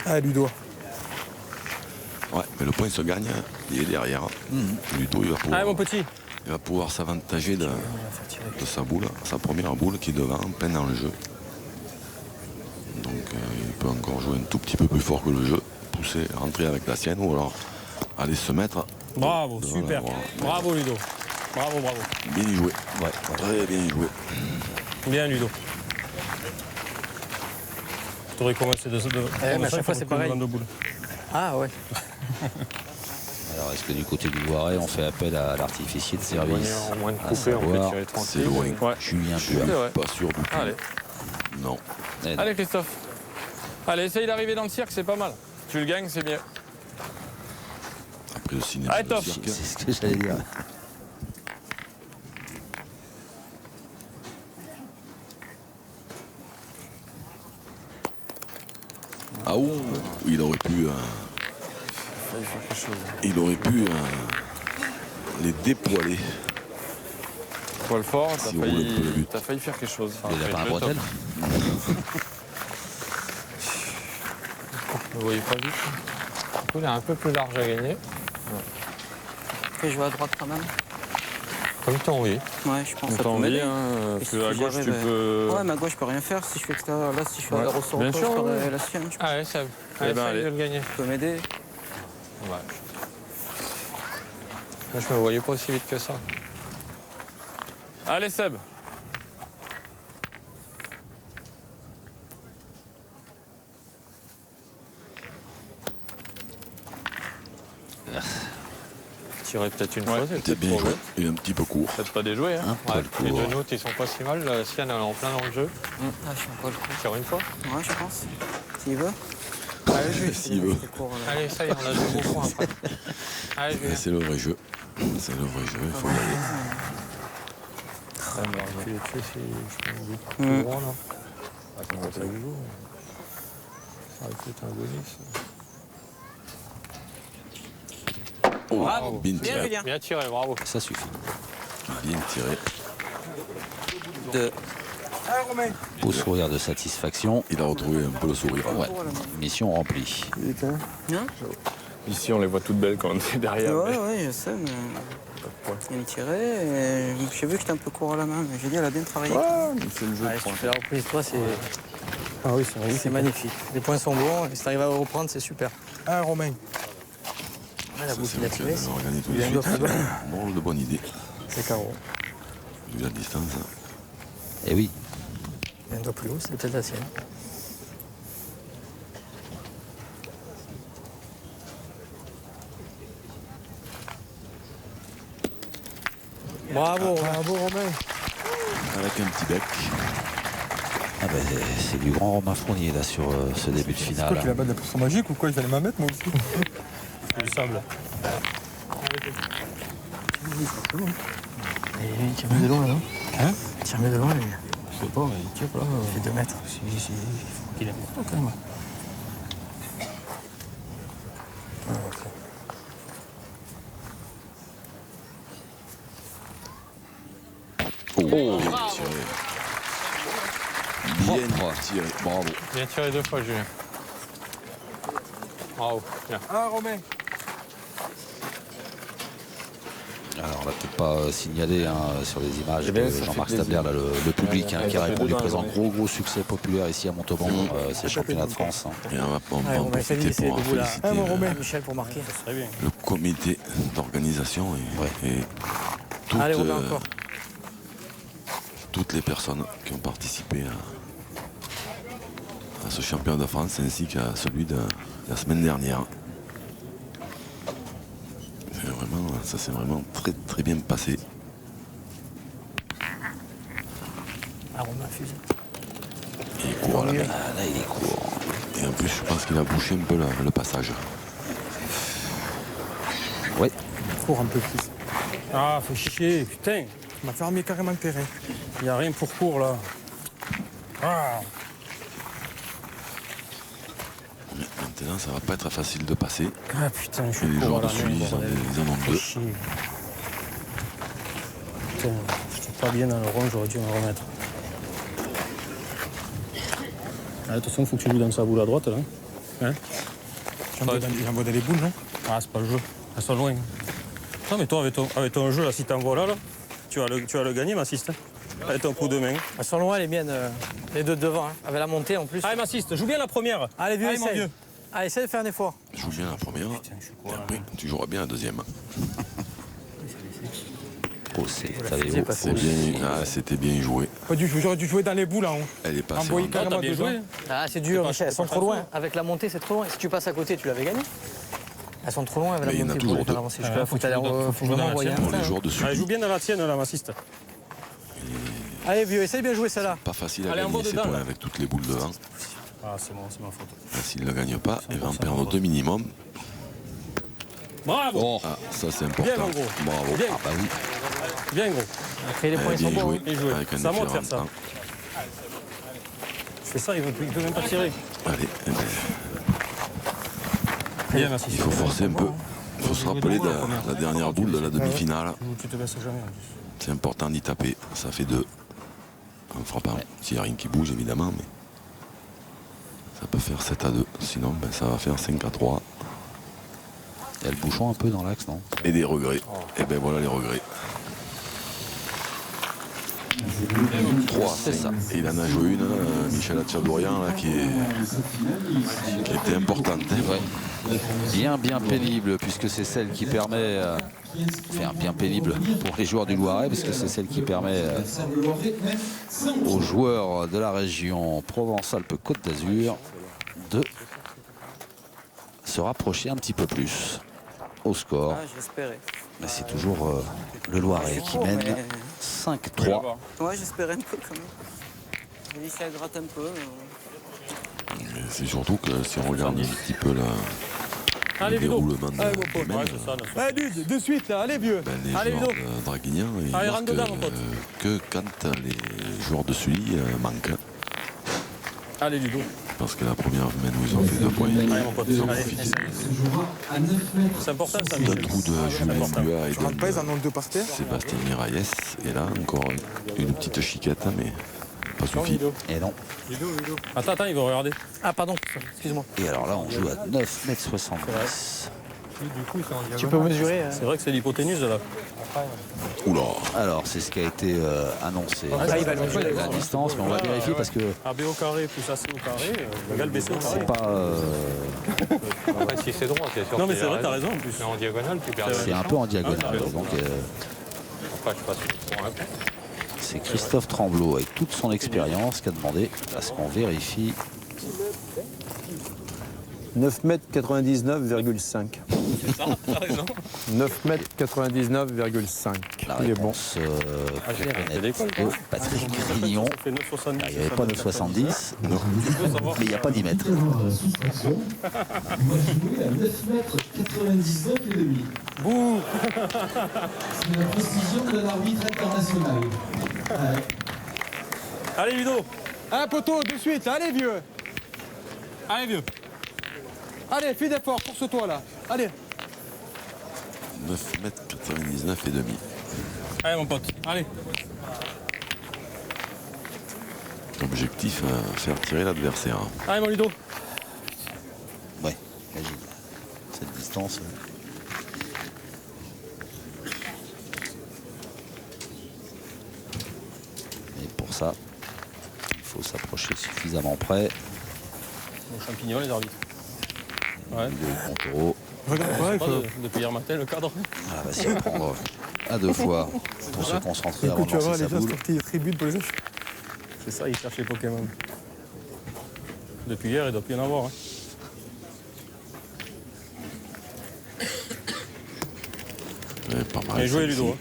Ah, Ludo. Ouais, mais le point se gagne, il est derrière. Ludo, Allez, mon petit. il va pouvoir s'avantager de sa boule, sa première boule qui est devant, en peine dans le jeu. Donc il peut encore jouer un tout petit peu plus fort que le jeu, pousser, rentrer avec la sienne ou alors aller se mettre. Bravo, devant super. la voie. Bravo, Ludo. Bravo, bravo. Bien y joué. Ouais, très bien joué. Bien, Ludo. T'aurais commencé de mais à chaque fois, c'est pareil. Ah ouais. Alors, est-ce que du côté du Loiret, on fait appel à l'artificier de service, En moins de à couper, on peut savoir tirer C'est tranquille. loin. Ouais. Julien Je suis Puy? vrai. pas sûr du tout. Allez. Non. Eh non. Allez, Christophe. Allez, essaye d'arriver dans le cirque, c'est pas mal. Tu le gagnes, c'est bien. Après le cinéma, Allez, le top. cirque. C'est ce que j'allais dire. Ah ouh, il aurait pu. Il aurait pu les dépoiler. Poil fort, Si on roule un peu le but. t'as failli faire quelque chose. Enfin, Il n'a pas un le top. bretelle? Vous voyez pas vite. Du coup, il est un peu plus large à gagner. Tu peux jouer à droite quand même? Comme tu as envie. Ouais, je pense On que ça t'en peut dit, m'aider. hein, Et parce si que à je gauche, gérais, tu peux... Ouais, mais à gauche, je peux rien faire. Si je suis extérieur, là, si je fais Ouais. un ressort, Bien je sûr, ferai ouais. la sienne. Je Ah ouais, ça. Allez, ben, ça, allez. je vais le gagner. peux m'aider. Ouais. Moi, je me voyais pas aussi vite que ça. Allez, Seb. Tirer peut-être une Ouais, fois, c'est C'était peut-être bien pas joué. bête. Il est un petit peu court. Peut-être pas déjoué, hein. Un poil Les court. deux nôtres, ils sont pas si mal. La sienne, elle est en plein dans le jeu. Ah, je suis pas le coup. Tire une fois. Ouais, je pense. S'il veut. S'il veut. C'est court, là. Allez, ça y est, on a deux bons points après. Allez, je vais. C'est le vrai jeu. C'est le vrai jeu, il faut y aller. Je vais les tuer si je fais un but plus grand là. Ah, comment ça joue? Ça aurait pu être un bonus. Oh, Bravo. bien Bien, tiré. Julien. Bien tiré, bravo. Ça suffit. Bien tiré. Deux. Beau sourire de satisfaction. Il a retrouvé un peu le sourire. Ouais, mission remplie. Hein? Ici, on les voit toutes belles quand on est derrière. Ouais, ouais, je sais, mais. Il me tirait et j'ai vu que j'étais un peu court à la main, mais j'ai dit, elle a bien travaillé. C'est le jeu. Ouais, si tu fais la reprise, toi, c'est. Ah oui, c'est magnifique. Les points sont bons, et si tu arrives à reprendre, c'est super. Ah, Romain. Ah, la Ça, boucle c'est qu'il a vrai tirée, qu'on va gagner tout il de a une suite. autre balle. Bon, de bonne idée, C'est carreau. vu la distance. Et oui, Il y a un doigt plus haut, c'est peut-être la sienne. Bravo, bravo Romain. Avec un petit bec. ah ben, c'est du grand Romain Fournier là sur ce début de finale. Tu la balle de la potion magique ou quoi? Il fallait m'en mettre moi aussi. Il me semble. Il tire mieux de loin, non? Hein? Il tire mieux de loin, lui. Je sais pas, il tire là. Il fait 2 mètres. Il faut qu'il ait pourtant quand même. Oh, bien tiré. Bien tiré, bravo. Bien tiré 2 fois, Julien. Bravo. Bien. Ah, Romain. Alors on va peut-être pas signaler sur les images Eh bien, de ça Jean-Marc fait Stabler, là, le public qui a répondu dedans, présent. ouais. Gros succès populaire ici à Montauban, ces championnats de France. Et on va en Ouais, Romain profiter Félix, pour debout là. féliciter Michel pour marquer. Ça serait bien. le comité d'organisation et toutes, Allez, Romain encore. toutes les personnes qui ont participé à ce championnat de France ainsi qu'à celui de la semaine dernière. Ça s'est vraiment très bien passé. Ah, Romain fusée. Il est court là. Là il est court. Et en plus je pense qu'il a bouché un peu le passage. Ouais. Cours un peu plus. Ah, faut chier, putain. On m'a fermé carrément le terrain. Il n'y a rien pour court là. Ah. Mais maintenant ça va pas être facile de passer. Ah putain, je Et suis les court joueurs à de la main, Sully bordel. ils en ont Faut deux. chier. Putain, j'étais pas bien dans le rond, j'aurais dû me remettre. Ah, attention, faut que tu joues dans sa boule à droite là. Hein? J'envoie dans les boules, non? Ah, c'est pas le jeu. Elles sont loin. Non, mais toi, avec ton jeu, là, si t'envoies là, tu vas le gagner, Massiste. Avec ton coup de main. Elles sont loin, les miennes. Les deux de devant, hein. Avec la montée en plus. Allez, Massiste, joue bien la première. Allez, vieux, Allez, mon essaye. vieux. Allez, essaye de faire un effort. Joue bien la première. Et après tu joueras bien la deuxième. Oh, C'est bien, c'était bien joué. J'aurais dû jouer dans les boules en haut. Elle est passée. Envoyer en- carrément t'as bien dedans. joué. Ah, c'est dur, pas- Michel. Elles c'est sont pas trop loin. facile. Avec la montée, c'est trop loin. Si tu passes à côté, tu l'avais gagné. Elles sont trop loin avec Mais il y la en a montée toujours pour les faire deux. avancer. Ouais, Faut que t'ailles faut jouer faut dans vraiment la envoyer tienne. un Pour les frein. joueurs de Allez, joue Sully, bien dans la tienne, là, Massiste. Allez, vieux, essaye bien de jouer celle-là. pas facile à Allez, gagner envoie ces dedans, points là. avec toutes les boules devant. Ah, c'est bon, c'est ma faute. S'il ne le gagne pas, il va en 100% perdre bravo. deux minimum. Bravo. Oh, Ah, ça c'est Bien, important. mon gros. Bravo. Bien. ah bah oui. Bien, gros. Après, les points, ils Bien sont bons. joué. Bien joué. Avec un Ça monte, différent faire ça. temps. Je fais ça, il peut même pas tirer. Allez, eh ben, Bien, Massiste. il faut forcer un peu. Il faut se rappeler de la dernière boule de la demi-finale. Tu te baisses jamais, en plus. C'est important d'y taper. Ça fait 2. En frappant. S'il n'y a rien qui bouge, évidemment, mais ça peut faire 7-2. Sinon, ben, ça va faire 5-3. Il y a le bouchon un peu dans l'axe, non? Et des regrets. Et ben voilà les regrets. 3, c'est ça. Et il en a joué une, Michel Atchadourian, là, qui était importante. Hein. Ouais. Bien pénible, puisque c'est celle qui permet... Enfin, bien pénible pour les joueurs du Loiret, parce que c'est celle qui permet aux joueurs de la région Provence-Alpes-Côte d'Azur de se rapprocher un petit peu plus au score. Ah, j'espérais. Mais c'est toujours le Loiret qui mène 5-3. Ouais, j'espérais un peu quand même. J'ai dit ça gratte un peu. Mais c'est surtout que si on regarde un petit peu le Allez, Ludo. déroulement de Ouais, la semaine, c'est ça, là. Allez, de suite, là, allez, vieux. ben, les Allez, joueurs Ludo. de Draguignan, ils Allez, marquent rentre dedans, mon pote. que quand les joueurs de Sully manquent. Allez, Ludo. Parce que la première semaine où ils ont fait 2 points, Allez, mon pote. ils ont Allez. profité Se jouera à 9 mètres. C'est important, ça, d'un Michel. trou de Julien Bua et Je rentre pas, ils en ont deux par terre. de Sébastien Mirailles. Et là, encore une petite chiquette, mais pas suffit. Et non. Attends, il va regarder. Ah, pardon, excuse-moi. Et alors là, on joue à 9,70 m. Tu peux mesurer. C'est vrai que c'est l'hypoténuse, là. Oula, Alors, c'est ce qui a été annoncé. Ah, il va le jouer, la distance, mais on va vérifier parce que AB au carré plus AC au carré, égal BC au carré. c'est pas. Après, si c'est droit, c'est sûr. Non, mais qu'il c'est y a vrai, t'as raison. raison en plus. Mais en diagonale, tu perds. C'est un peu en diagonale. Ah oui, t'as raison. Donc, Après, je sais pas si tu prends un point. c'est Christophe Tremblot, avec toute son expérience, qui a demandé à ce qu'on vérifie. 9 mètres 99,5. 9 mètres 99,5. La Il est bon. réponse j'ai claire et fait nette l'école, de Patrick Grignon. Ça fait 9,70. Il n'y avait pas 9,70, mais il n'y a pas 10 mètres. Soustraction. On va jouer à 9 mètres 99 et demi. Bouh. C'est la précision de l'arbitre international. Ouais. Allez, Ludo. Un poteau, de suite, allez, vieux. Allez, vieux. Allez, fais d'effort, force-toi, là. Allez. 9 mètres 99 et demi. Allez, mon pote. Allez. Objectif, faire tirer l'adversaire. Allez, mon Ludo. Ouais, imagine. Cette distance. ça. Il faut s'approcher suffisamment près. Aux champignons, les arbitres. Ouais. Le contour. Depuis hier matin, le cadre. Ah, va s'y prendre à 2 fois pour se concentrer avant de lancer sa boule. C'est ça, ils cherchent les Pokémon. Depuis hier, il doit plus y en avoir. Hein. Ouais, pas mal. Bien joué, Ludo.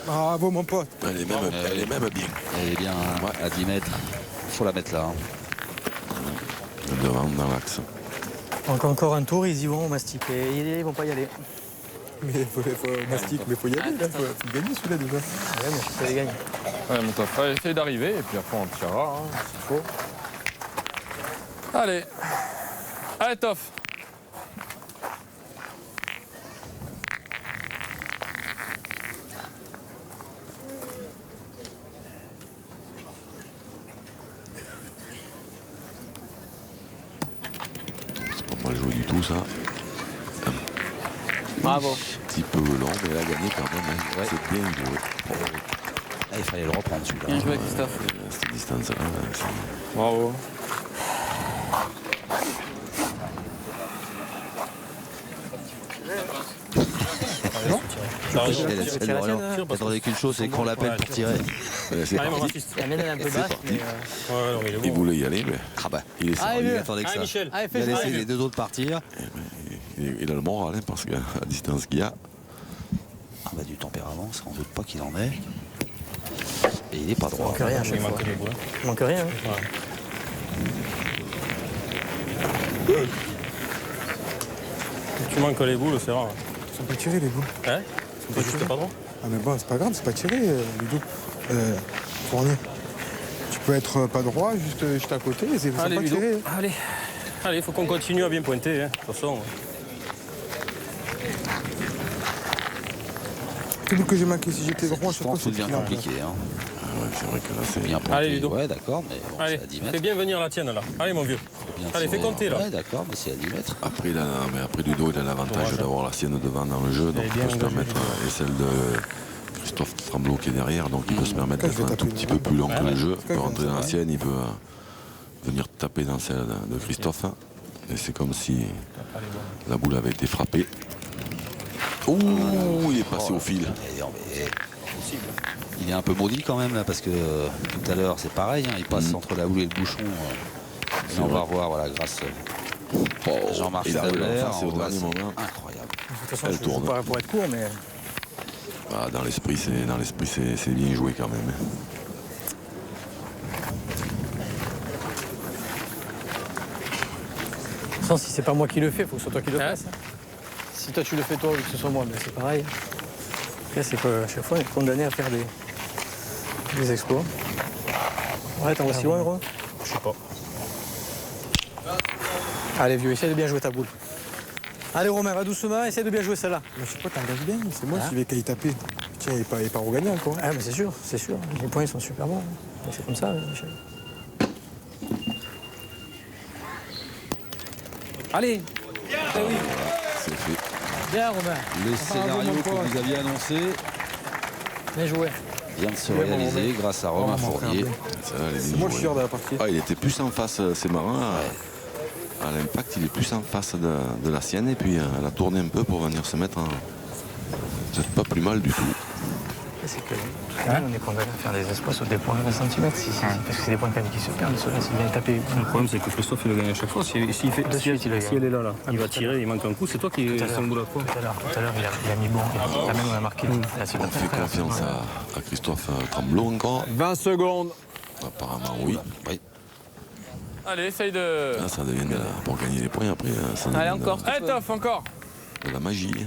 Bravo, mon pote. Elle est même bien. Elle est bien à 10 mètres. Il faut la mettre là. Devant, dans l'axe. Encore un tour, ils y vont, mastic. Et ils vont pas y aller. Mais il faut mastic, mais il faut y aller. Il faut gagner celui-là déjà. Ouais, mais je peux les gagner. Ouais, mais toi, faut essayer d'arriver et puis après on tirera hein, s'il faut. Allez. Allez, Toff. C'est pas mal joué du tout ça. Bravo. Un petit peu lent, mais elle a gagné quand même. Hein. Ouais. C'est bien joué. Ah, il fallait le reprendre celui-là. Bien joué, Christophe. Cette distance-là. Bravo. Attendez qu'une chose, c'est qu'on l'appelle pour tirer. C'est parti. La mienne elle est un peu basse, mais... Il voulait y aller, mais Ah bah, il est sérieux. il attendait que ça. Michel. Allez, Il a fais laissé jouer. les 2 autres partir. Il a le moral, hein, parce qu'à la distance qu'il y a, Ah bah, du tempérament, sans doute pas qu'il en est. Et il n'est pas Il droit. manque rien à chaque Il fois. manque des boules. Il manque rien. Hein. Tu manques les boules, c'est rare. Ils sont pas tirés les boules. Hein C'est juste pas droit. Ah mais bon, c'est pas grave, c'est pas tiré, Ludo. Fournier. Tu peux être pas droit, juste à côté, mais c'est pas Allez, Ludo. tiré. Allez. Allez, il faut qu'on continue à bien pointer. Hein. De toute façon. Tout le que j'ai manqué, si j'étais droit, je sais pas Tout si devient compliqué. Hein. ouais, c'est vrai que là, c'est Bien pointé. Allez, Ludo. Ouais, d'accord, mais bon, Allez, c'est à 10 fais mètres. bien venir la tienne là. Allez, mon vieux. Bien Allez, fais tirer. compter là. Ouais, d'accord, mais c'est à 10 mètres. Après, après Ludo, il a l'avantage d'avoir la sienne devant dans le jeu, donc il peut se permettre, et celle de Christophe Tremblot qui est derrière, donc il peut se permettre d'être un tout petit peu plus long que le jeu. Il peut rentrer dans la sienne, il peut venir taper dans celle de Christophe. Et c'est comme si la boule avait été frappée. Ouh, il est passé au fil. Il est un peu maudit quand même là, parce que tout à l'heure c'est pareil, hein, il passe entre la boule et le bouchon. Et on va revoir, voilà, grâce à Jean-Marc Il arrive Stadler, à faire, c'est au on voit, dernier c'est moment. incroyable. De toute façon, Elle je ne tourne. pas pour être court, mais... Ah, dans l'esprit, c'est bien joué quand même. De toute façon, si c'est pas moi qui le fais, il faut que ce soit toi qui le fasses. Si toi tu le fais toi ou que ce soit moi, ben c'est pareil. Après, c'est qu'à chaque fois, on est condamné à faire des exploits. Ouais, t'en vas si loin, gros? Je sais pas. Allez, vieux, essaie de bien jouer ta boule. Allez, Romain, va doucement, essaie de bien jouer celle-là. Mais je sais pas, t'engages bien, c'est moi qui vais qu'à y taper. Tiens, il est pas regagnant, quoi. Ah, mais c'est sûr, c'est sûr. Les points, ils sont super bons. Mais c'est comme ça, Michel. Allez. C'est fait. Bien, Romain. Le scénario que vous aviez annoncé Bien joué. vient de se réaliser grâce à Romain Fournier. C'est moi le chieur de la partie. Ah, il était plus en face, c'est marrant. À l'impact, il est plus en face de la sienne et puis elle a tourné un peu pour venir se mettre en. C'est pas plus mal du tout. C'est que on est condamné à faire des exploits sur des points de 20 cm. Parce que c'est des points quand même qui se perdent. Ceux-là, s'il vient taper. Le problème, c'est que Christophe, il le gagne à chaque fois. Si elle est là, il va tirer, il manque un coup, c'est toi qui es son bout à quoi. Tout à l'heure, il a mis bon. Quand même, on a marqué. On fait confiance à Christophe Tremblot encore. 20 secondes. Apparemment, oui. Allez, essaye de... Là, ça devient pour gagner des points après. Ça Allez, devient encore. Allez, Toff, encore. de la magie.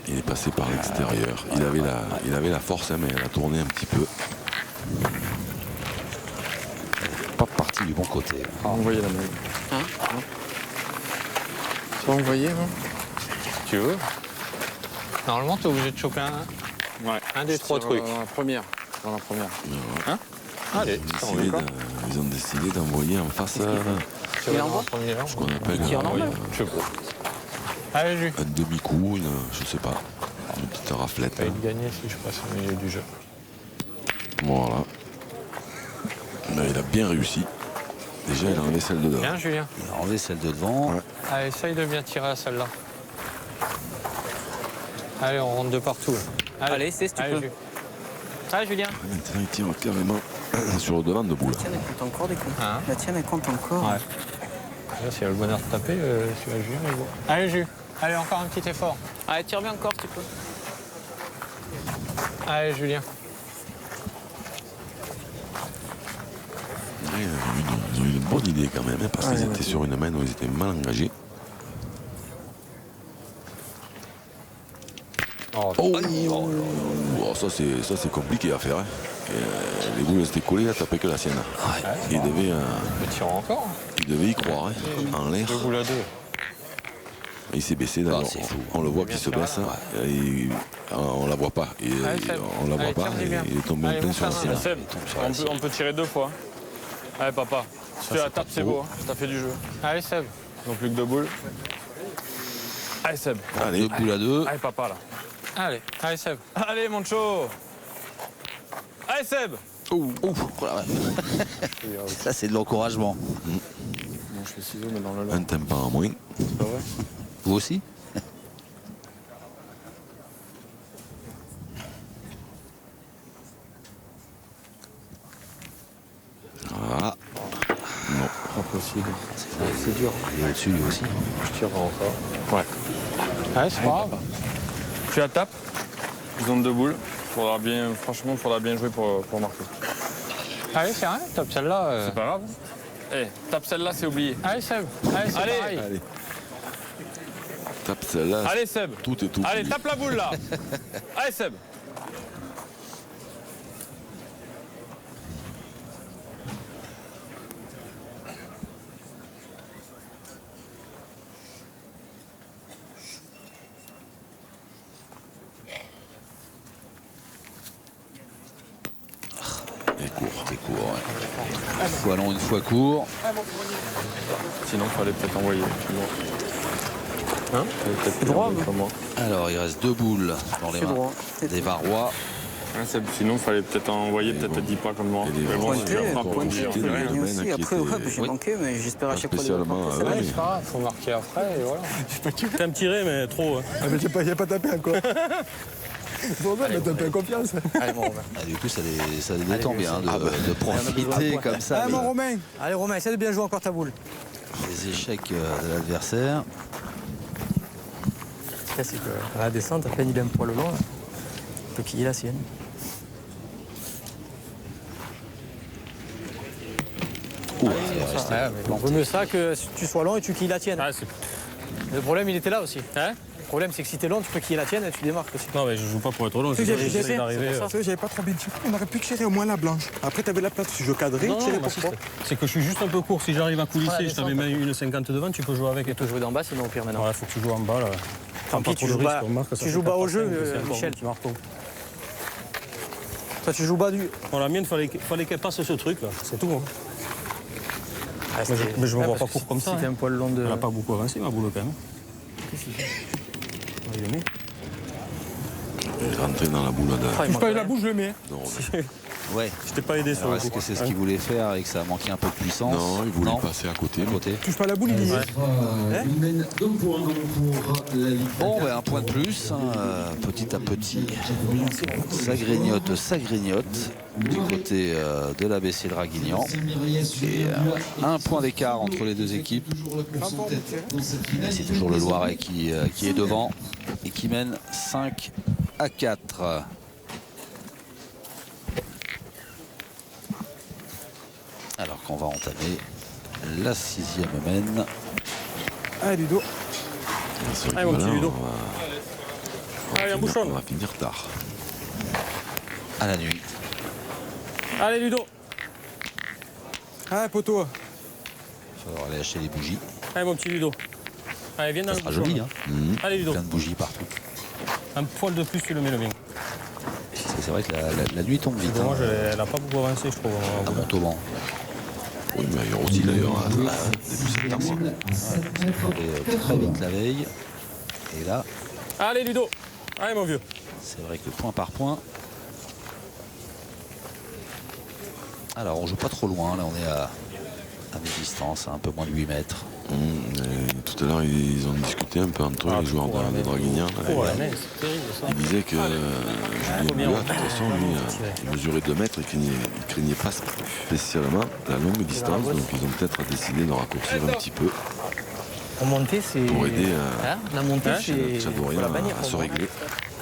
Il est passé par l'extérieur. Il avait la force, hein, mais elle a tourné un petit peu. Pas parti du bon côté. Envoyez la main. Tu vas envoyer, hein? Tu veux? Normalement, t'es obligé de choper un des trois trucs. Dans la première. Dans la première. Allez, Ils ont décidé d'envoyer en face Il envoie Ce qu'on appelle Il tire normal. Allez, Jules. un demi-coup, je sais pas, une petite raflette. Il gagnait si je passe au milieu du jeu. Voilà. Ben, il a bien réussi. Déjà, il a enlevé celle de devant. Bien, Julien. Il a enlevé celle de devant. Ouais. Allez, essaye de bien tirer à celle-là. Allez, on rentre de partout. Allez, c'est si tu peux. Jules. Allez, Julien. Maintenant, il tire carrément sur le devant de boule. La tienne, elle compte encore des coups. Hein La tienne, elle compte encore. Ouais. Là, s'il a le bonheur de taper, celui-là, Julien, il va. Allez, Jules. Allez, encore un petit effort. Allez, tire bien encore si tu peux. Allez, Julien. Ouais, ils ont eu une bonne idée quand même, hein, parce qu'ils étaient sur une main où ils étaient mal engagés. Oh, ça c'est compliqué à faire. Hein. Les boules étaient collées, elle tapait que la sienne. Il devait y croire, hein, en l'air. 2 boules à 2. Il s'est baissé d'ailleurs. On le voit qu'il se baisse. Hein, et on la voit pas. On la voit pas. Et il est tombé en plein sur la sienne. Seb, on peut tirer 2 fois. Allez, papa. Si tu la tapes, c'est beau. Hein. T'as fait du jeu. Allez, Seb. Donc plus que 2 boules. Allez, Seb. Allez, 2 boules à 2. Allez, papa, là. Allez, Seb. Allez, Moncho. Allez, Seb. Voilà. Ça, c'est de l'encouragement. Bon, je fais ciseaux, mais dans le Un tempo en moins. C'est pas vrai. Vous aussi? Voilà. Non. Pas possible. C'est dur. Il est au-dessus, lui aussi. Je tire encore. Ouais. Allez, c'est pas grave. Tu la tapes. Zone de boules. Franchement, faudra bien jouer pour marquer. Allez, c'est rien. Tape celle-là. C'est pas grave. Eh, tape celle-là, c'est oublié. Allez, Seb. Allez, c'est pareil. Allez. Tape celle-là. Allez, Seb. Tout est tout. Allez, tape la boule, là. Allez, Seb. C'est court, ouais. Une fois long, une fois court. Sinon, il fallait peut-être envoyer. Hein? Droit, Alors, il reste 2 boules dans les mains droit. des Varois. Hein, sinon, il fallait peut-être envoyer peut-être 10 pas comme moi. Mais bon, Pointé, pointé, j'ai gagné le aussi. domaine Après, qui ouais, était- j'ai manqué, mais j'espère à chaque fois les spécialement, reporter, ouais, ça va. C'est pas grave, faut marquer après et voilà. T'as me tiré, mais trop. Hein. Ah, mais j'ai pas tapé encore. Bon, mais t'as pas confiance. Allez, bon, Ah, du coup, ça les détend bien de profiter comme ça Allez, mon Romain. Allez, Romain, essaie de bien jouer encore ta boule. des échecs de l'adversaire. Là, c'est que à la descente, à peine il a un poil long. Là. Il peut quiller la sienne. On vaut mieux ça que si tu sois long et tu quilles la tienne. Ah, Le problème, il était là aussi. Hein? Le problème, c'est que si t'es long, tu peux quiller la tienne et tu démarques aussi. Non, mais je joue pas pour être long. J'ai J'essaie essayé, d'arriver. c'est pour ça que j'avais pas trop bien tiré. On aurait pu tirer au moins la blanche. Après, t'avais la plate. Si je cadrais, Non, tirer non, pour bah, toi. c'est que je suis juste un peu court. Si j'arrive à coulisser, Voilà, je t'avais descente. mis une 50 devant, tu peux jouer avec et Tu peux tout. jouer d'en bas, sinon au pire maintenant. Ouais, faut que tu joues en bas là. Prends pas pis, trop tu de joues risques, bas- on marque, ça tu fait joues bas 4 au par jeu, 5, c'est encore Michel. bon, tu marques tout. Toi, tu joues bas du. Bon, la mienne, fallait qu'elle passe ce truc là, c'est tout. Hein. Ah, Mais je me vois parce pas que court comme ça. Si t'es un poil long de. Elle a pas beaucoup avancé ma boule quand même. Il est mis. Il est rentré dans la boule Ah, il Je manque pas eu rien. la bouche, je le mets. non, Ouais. Je t'ai pas aidé sur Alors, le est-ce coup. que c'est ce qu'il voulait faire et que ça a manqué un peu de puissance? non, il voulait passer à côté. mais- Côté. Touche pas la boule, il y est. Il mène 2 points pour la Ligue. Bon, ben, un point de plus, hein, petit à petit. Ça grignote du côté de l'ABC Draguignan. Et un point d'écart entre les deux équipes. C'est toujours le Loiret qui est devant et qui mène 5-4. Alors qu'on va entamer la 6e mène. Allez, Ludo. C'est vrai Allez, que mon petit là, Ludo. on va Allez, un finir- bouchon. on va finir tard. À la nuit. Allez, Ludo. Ah, poteau. Il va falloir aller acheter les bougies. Allez, mon petit Ludo. Allez, viens dans Ça le sera bouchon, joli, là. hein. Allez, Ludo. Plein de bougies partout. Un poil de plus, tu le mets le bien. C'est vrai que la nuit tombe vite. Moi, hein, elle a pas beaucoup avancé, je trouve. à Montauban. Oui, mais ailleurs aussi d'ailleurs, début septembre. Et très vite la veille. Et là, Allez, Ludo. Allez, mon vieux. c'est vrai que point par point. Alors, on joue pas trop loin. Là, on est à mi-distance, à un peu moins de 8 mètres. Tout à l'heure, ils ont discuté un peu entre eux, les joueurs de Draguignan. Ils disaient que Julien Bua, de toute façon, lui, il mesurait 2 mètres et qu'il ne craignait pas spécialement la longue distance. Donc, ils ont peut-être décidé de raccourcir un petit peu En montée, c'est. pour aider La montée, c'est. Chadorien à se régler.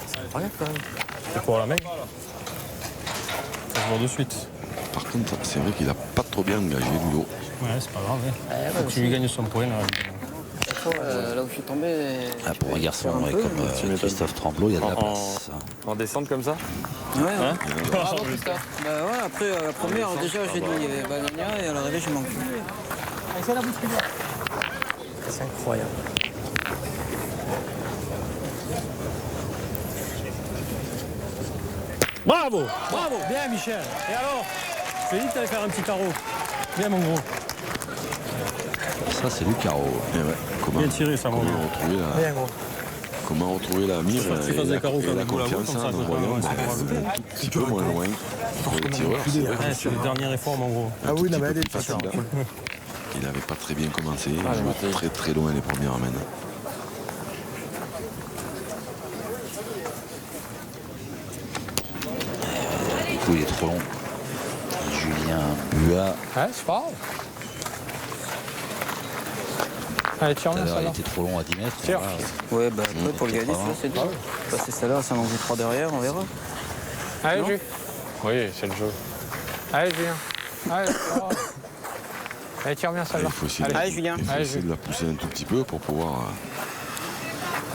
C'est incroyable quand même. C'est pour la main. Ça se voit de suite. Par contre, c'est vrai qu'il n'a pas trop bien engagé Ludo. Ouais, c'est pas grave. Faut que tu lui gagnes son point. Là, Là où je suis tombé. Ah, pour un garçon comme Christophe Tremblot, il y a de la place. En descente comme ça? Ouais, ouais. Bravo, Christophe. Bah ouais, après la première, déjà j'ai dit Bagagna et à l'arrivée j'ai manqué. C'est incroyable. Bravo, bravo, bien Michel. Et alors, je t'ai dit que tu allais faire un petit carreau. Bien mon gros. Ça, c'est du carreau. Et ouais, Bien tiré ça, mon gros. Comment retrouver la mire Faut que tu fasses des carreaux et comme la le bout, confiance comme ça, en voyant un petit peu moins loin pour le tireur. C'est vrai que C'est le dernier effort, mon gros. Ah oui, non, mais un elle petit est peu plus facile. Il n'avait pas très bien commencé. Il jouait très très loin les premières amènes. Du coup, il est trop long. Julien Bua. Ouais, c'est pas grave. Allez, tire Tout à bien l'heure, il celle-là. était trop long à 10 mètres. Tire. Voilà. Ouais, bah après pour le gagner, c'est dur. Passer celle-là, ça en joue 3 derrière, on verra. Allez, Non. Julien. Oui, c'est le jeu. Allez, Julien. Allez, c'est pas grave. Allez, tire bien celle-là. Il faut essayer, Allez, Julien. il faut Allez, essayer de la pousser un tout petit peu pour pouvoir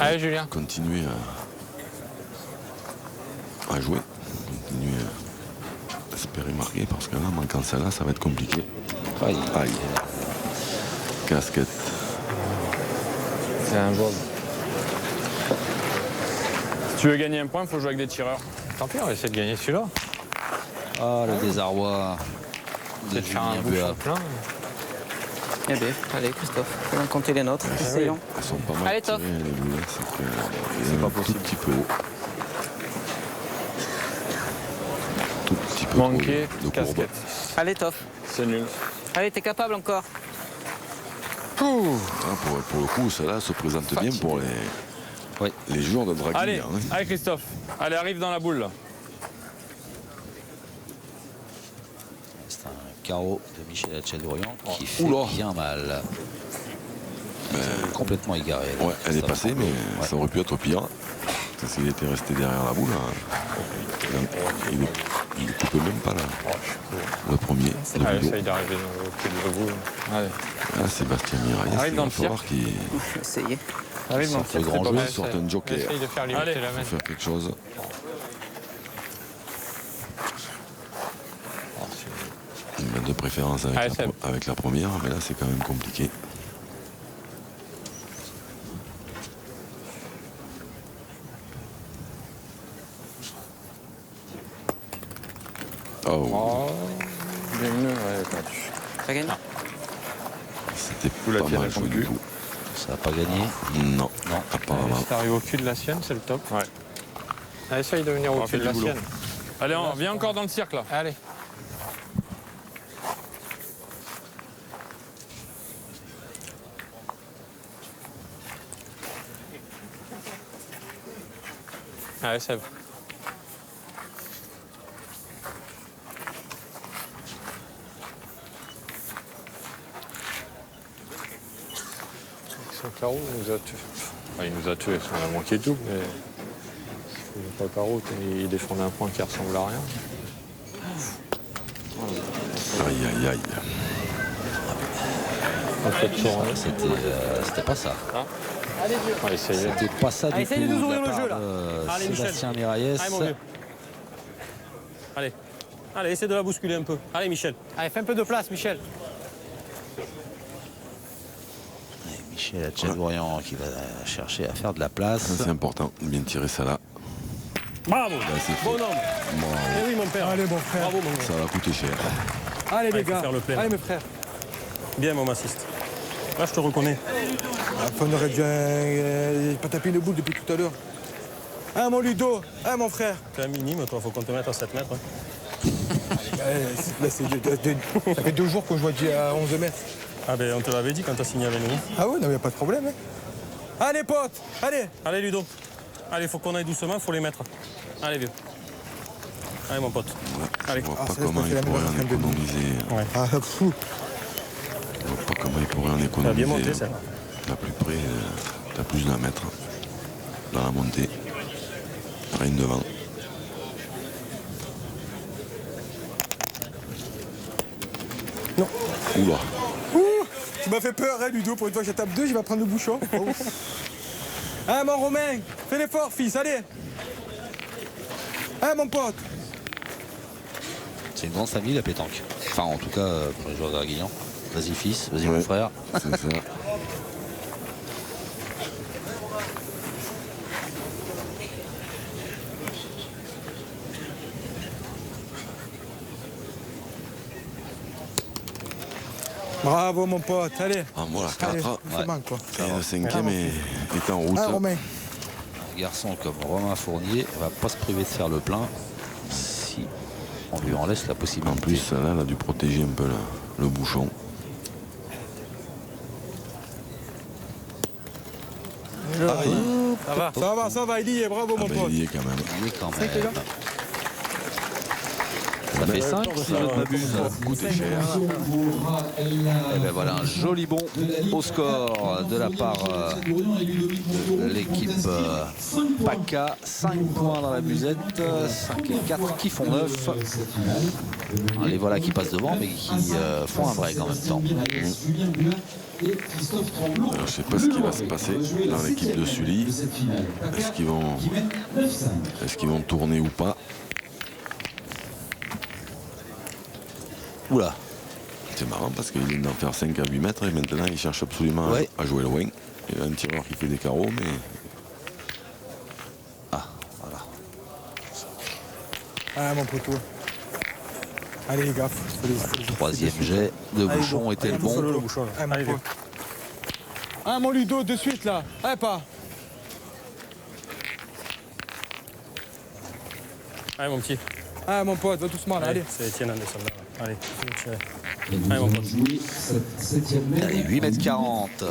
Allez, Julien. continuer à jouer. Continuer à espérer marquer parce que là, manquant celle-là, ça va être compliqué. Aïe. Aïe. Casquette. C'est un jouable. Si tu veux gagner un point, il faut jouer avec des tireurs. Tant pis, on va essayer de gagner celui-là. Ah, le désarroi de Peut-être faire un Julien bouchon Bua. plein. Eh bien, allez Christophe, on va compter les nôtres, essayons. Ils sont pas mal Allez, tirés, top. les boules. C'est pas possible. Tout petit peu haut. Tout petit peu Manqué, trop de courbe. casquette. Allez Toff. C'est nul. Allez, t'es capable encore. Ah, pour le coup, celle-là se présente bien pour les joueurs de Draguignan. Allez, hein. allez Christophe. Allez, arrive dans la boule. Là. C'est un carreau de Michel Hachel-Dorian qui fait Oula. bien mal. Complètement égaré. là. Ouais, elle est Christophe passée, mais Tremblot. ça aurait pu être pire. Parce qu'il était resté derrière la boule. Il ne coupe même pas le premier. le Allez, rideau. essaye d'arriver au pied de la boule. Allez. Ah, Sébastien Mirailles, Arrive il dans va le falloir qu'il Essayez. Arrive dans le sorte le tir, grand c'est jeu, pas mal. sorte un joker. Essaye de faire limiter Allez, la Il main. faut faire quelque chose. De préférence avec, Allez, Seb. avec la première, mais là c'est quand même compliqué. Oh, Oh, bien mieux, ouais, Ça gagne. c'était la pas tienne, mal elle joué compte du plus. tout. Ça n'a pas gagné. Non, apparemment. Si t'arrives au cul de la sienne, c'est le top. Ouais. Allez, essaye de venir On au va cul faire de du la boulot. sienne. Allez, viens encore dans le cirque là. Allez. Allez, Seb. Son carreau nous a tués. Enfin, il nous a tués, on a manqué tout, mais le carreau, il défendait un point qui ressemble à rien. Aïe, aïe, aïe. C'était pas ça. On va essayer. C'était pas ça du Allez, tout. essaye de nous de ouvrir la le part jeu, là. de Allez, Michel. Sébastien Mirailles. Allez, mon vieux. Allez. Allez, essaie de la bousculer un peu. Allez, Michel. Allez, fais un peu de place, Michel. Michel Hachel-Dorian qui va chercher à faire de la place. Ça, c'est important, de bien tirer ça là. Bravo. c'est fait. Bon homme. Bon, Eh oui, mon père. Allez, mon frère. Bravo, mon gars. ça va coûter cher. Allez, Ah, les il faut gars. faire le plein. Allez, mes frères. Bien, mon massiste. Là, je te reconnais. On aurait dû pas taper une boule depuis tout à l'heure. Ah, mon Ludo. Ah, mon frère. T'es un minime, toi. Faut qu'on te mette à 7 mètres. Hein. Là, ça fait 2 jours qu'on joue à 11 mètres. Ah, ben, on te l'avait dit quand t'as signé avec nous. Ah ouais, non, mais y a pas de problème. Hein. Allez, potes. Allez. Allez, Ludo. Allez, faut qu'on aille doucement, faut les mettre. Allez, vieux. Allez, mon pote. Allez. Je vois pas comment il pourrait en économiser. Ouais. Ah, fou. Je vois pas comment il pourrait en T'as économiser. bien monté, ça. Là, plus près, t'as plus d'un mètre dans la montée. Rien devant. Non. Oula. Ouh, tu m'as fait peur, hein, Ludo. Pour une fois que je tape 2, je vais prendre le bouchon. Oh. Ah, mon Romain, fais l'effort, fils, allez. Ah, mon pote. C'est une grande famille, la pétanque. Enfin, en tout cas, pour les joueurs d'Arguignan. Vas-y, fils, vas-y, mon frère. C'est ça. Bravo, mon pote, allez. Ah, voilà, 4. Allez, c'est bon, quoi. Et le 5e est en route. Ah, Romain. Un garçon comme Romain Fournier va pas se priver de faire le plein si on lui en laisse la possibilité. En plus, là, elle a dû protéger un peu le bouchon. Ça va, il y est, bravo, mon pote. Il y est quand même. Il est quand même. Ça fait 5 si je ne m'abuse. Coûté cher. Et ben voilà un joli bond au score de la part de l'équipe PACA. 5 points dans la musette, 5 et 4 qui font 9. Les voilà qui passent devant mais qui font un break en même temps. Alors, je ne sais pas ce qui va se passer dans l'équipe de Sully. Est-ce qu'ils vont tourner ou pas? Oula. C'est marrant parce qu'il vient d'en faire 5 à 8 mètres et maintenant il cherche absolument à jouer loin. Il y a un tireur qui fait des carreaux, mais... Ah, voilà. Ah, mon poteau. Allez, les gars. Troisième jet de bouchon était le bon. Le bouchon, là. Ah, mon pote. Ah, mon Ludo, de suite, là. Ah, pas. Allez, mon petit. Ah, mon pote, va doucement, là, allez. C'est Étienne Anderson, là. Allez, tirez. Allez, mon pote. Allez, 8,40 m.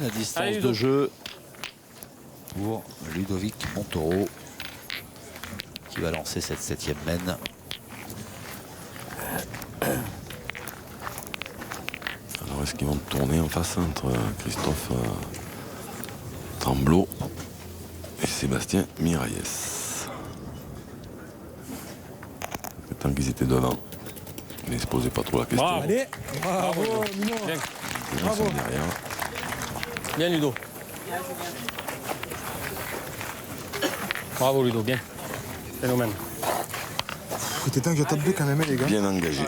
La distance de jeu pour Ludovic Montoro qui va lancer cette 7e mène. Alors est-ce qu'ils vont tourner en face entre Christophe Tremblot et Sébastien Miralles? Tant qu'ils étaient devant, mais ils ne se posaient pas trop la question. Bravo. Allez, bravo, Mignon. Bien. Ils sont derrière. Bien, Ludo. Bravo, Ludo, bien. Phénomène. C'était temps que je tape 2 quand même, les gars. Bien engagé.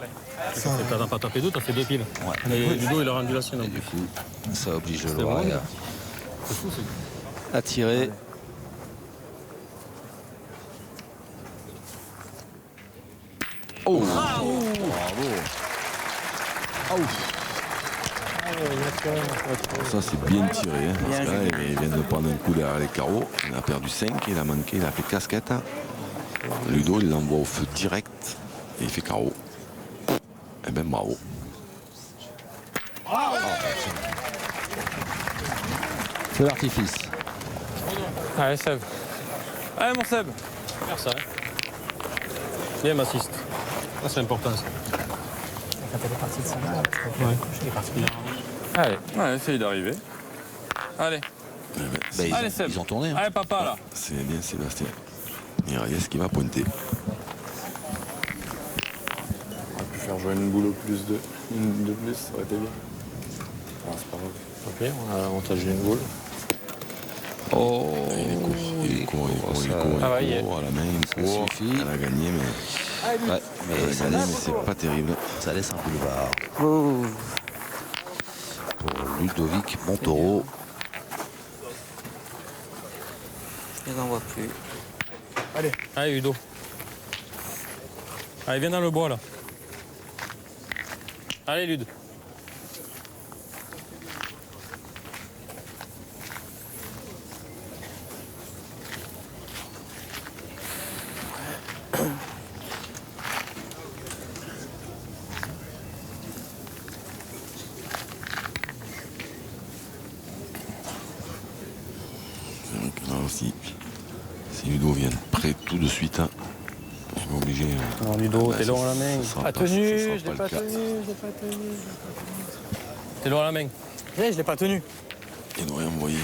T'as pas tapé 2, t'as fait 2 piles. Ouais. Mais Ludo, il a rendu la sienne. Et du coup, ça oblige le vrai. à tirer. Oh, bravo. Ça c'est bien tiré. Hein, parce que là, il vient de prendre un coup derrière les carreaux. Il a perdu 5, il a manqué, il a fait casquette. Ludo, il l'envoie au feu direct et il fait carreau. Eh ben bravo. Feu d'artifice. Allez, Seb. Allez, mon Seb. Faire ça. Bien, m'assiste. Ça, c'est important, ça. Quand elle est partie de ça, je l'ai parti là. Allez, ouais, essaye d'arriver. Allez. Ben, Seb. Ils ont tourné. Hein. Allez, papa, là. C'est bien Sébastien Miralles qui va pointer. On aurait pu faire jouer une boule au plus de plus, ça aurait été bien. Ah, c'est pas grave. Ok, on a l'avantage d'une boule. Oh, Il court à la main, il court. suffit. Elle a gagné, mais, Ouais, mais ça mais laisse, c'est pas terrible. ça laisse un boulevard Oh. pour Ludovic Montoro. Je les envoie plus. Allez, Ludo. Allez, viens dans le bois, là. Allez, Ludo. si Ludo vient prêt tout de suite, hein, je suis obligé. Non, Ludo, t'es long à la main. Pas tenu, je l'ai pas tenu. T'es long à la main. Je l'ai pas tenu. Il devrait envoyer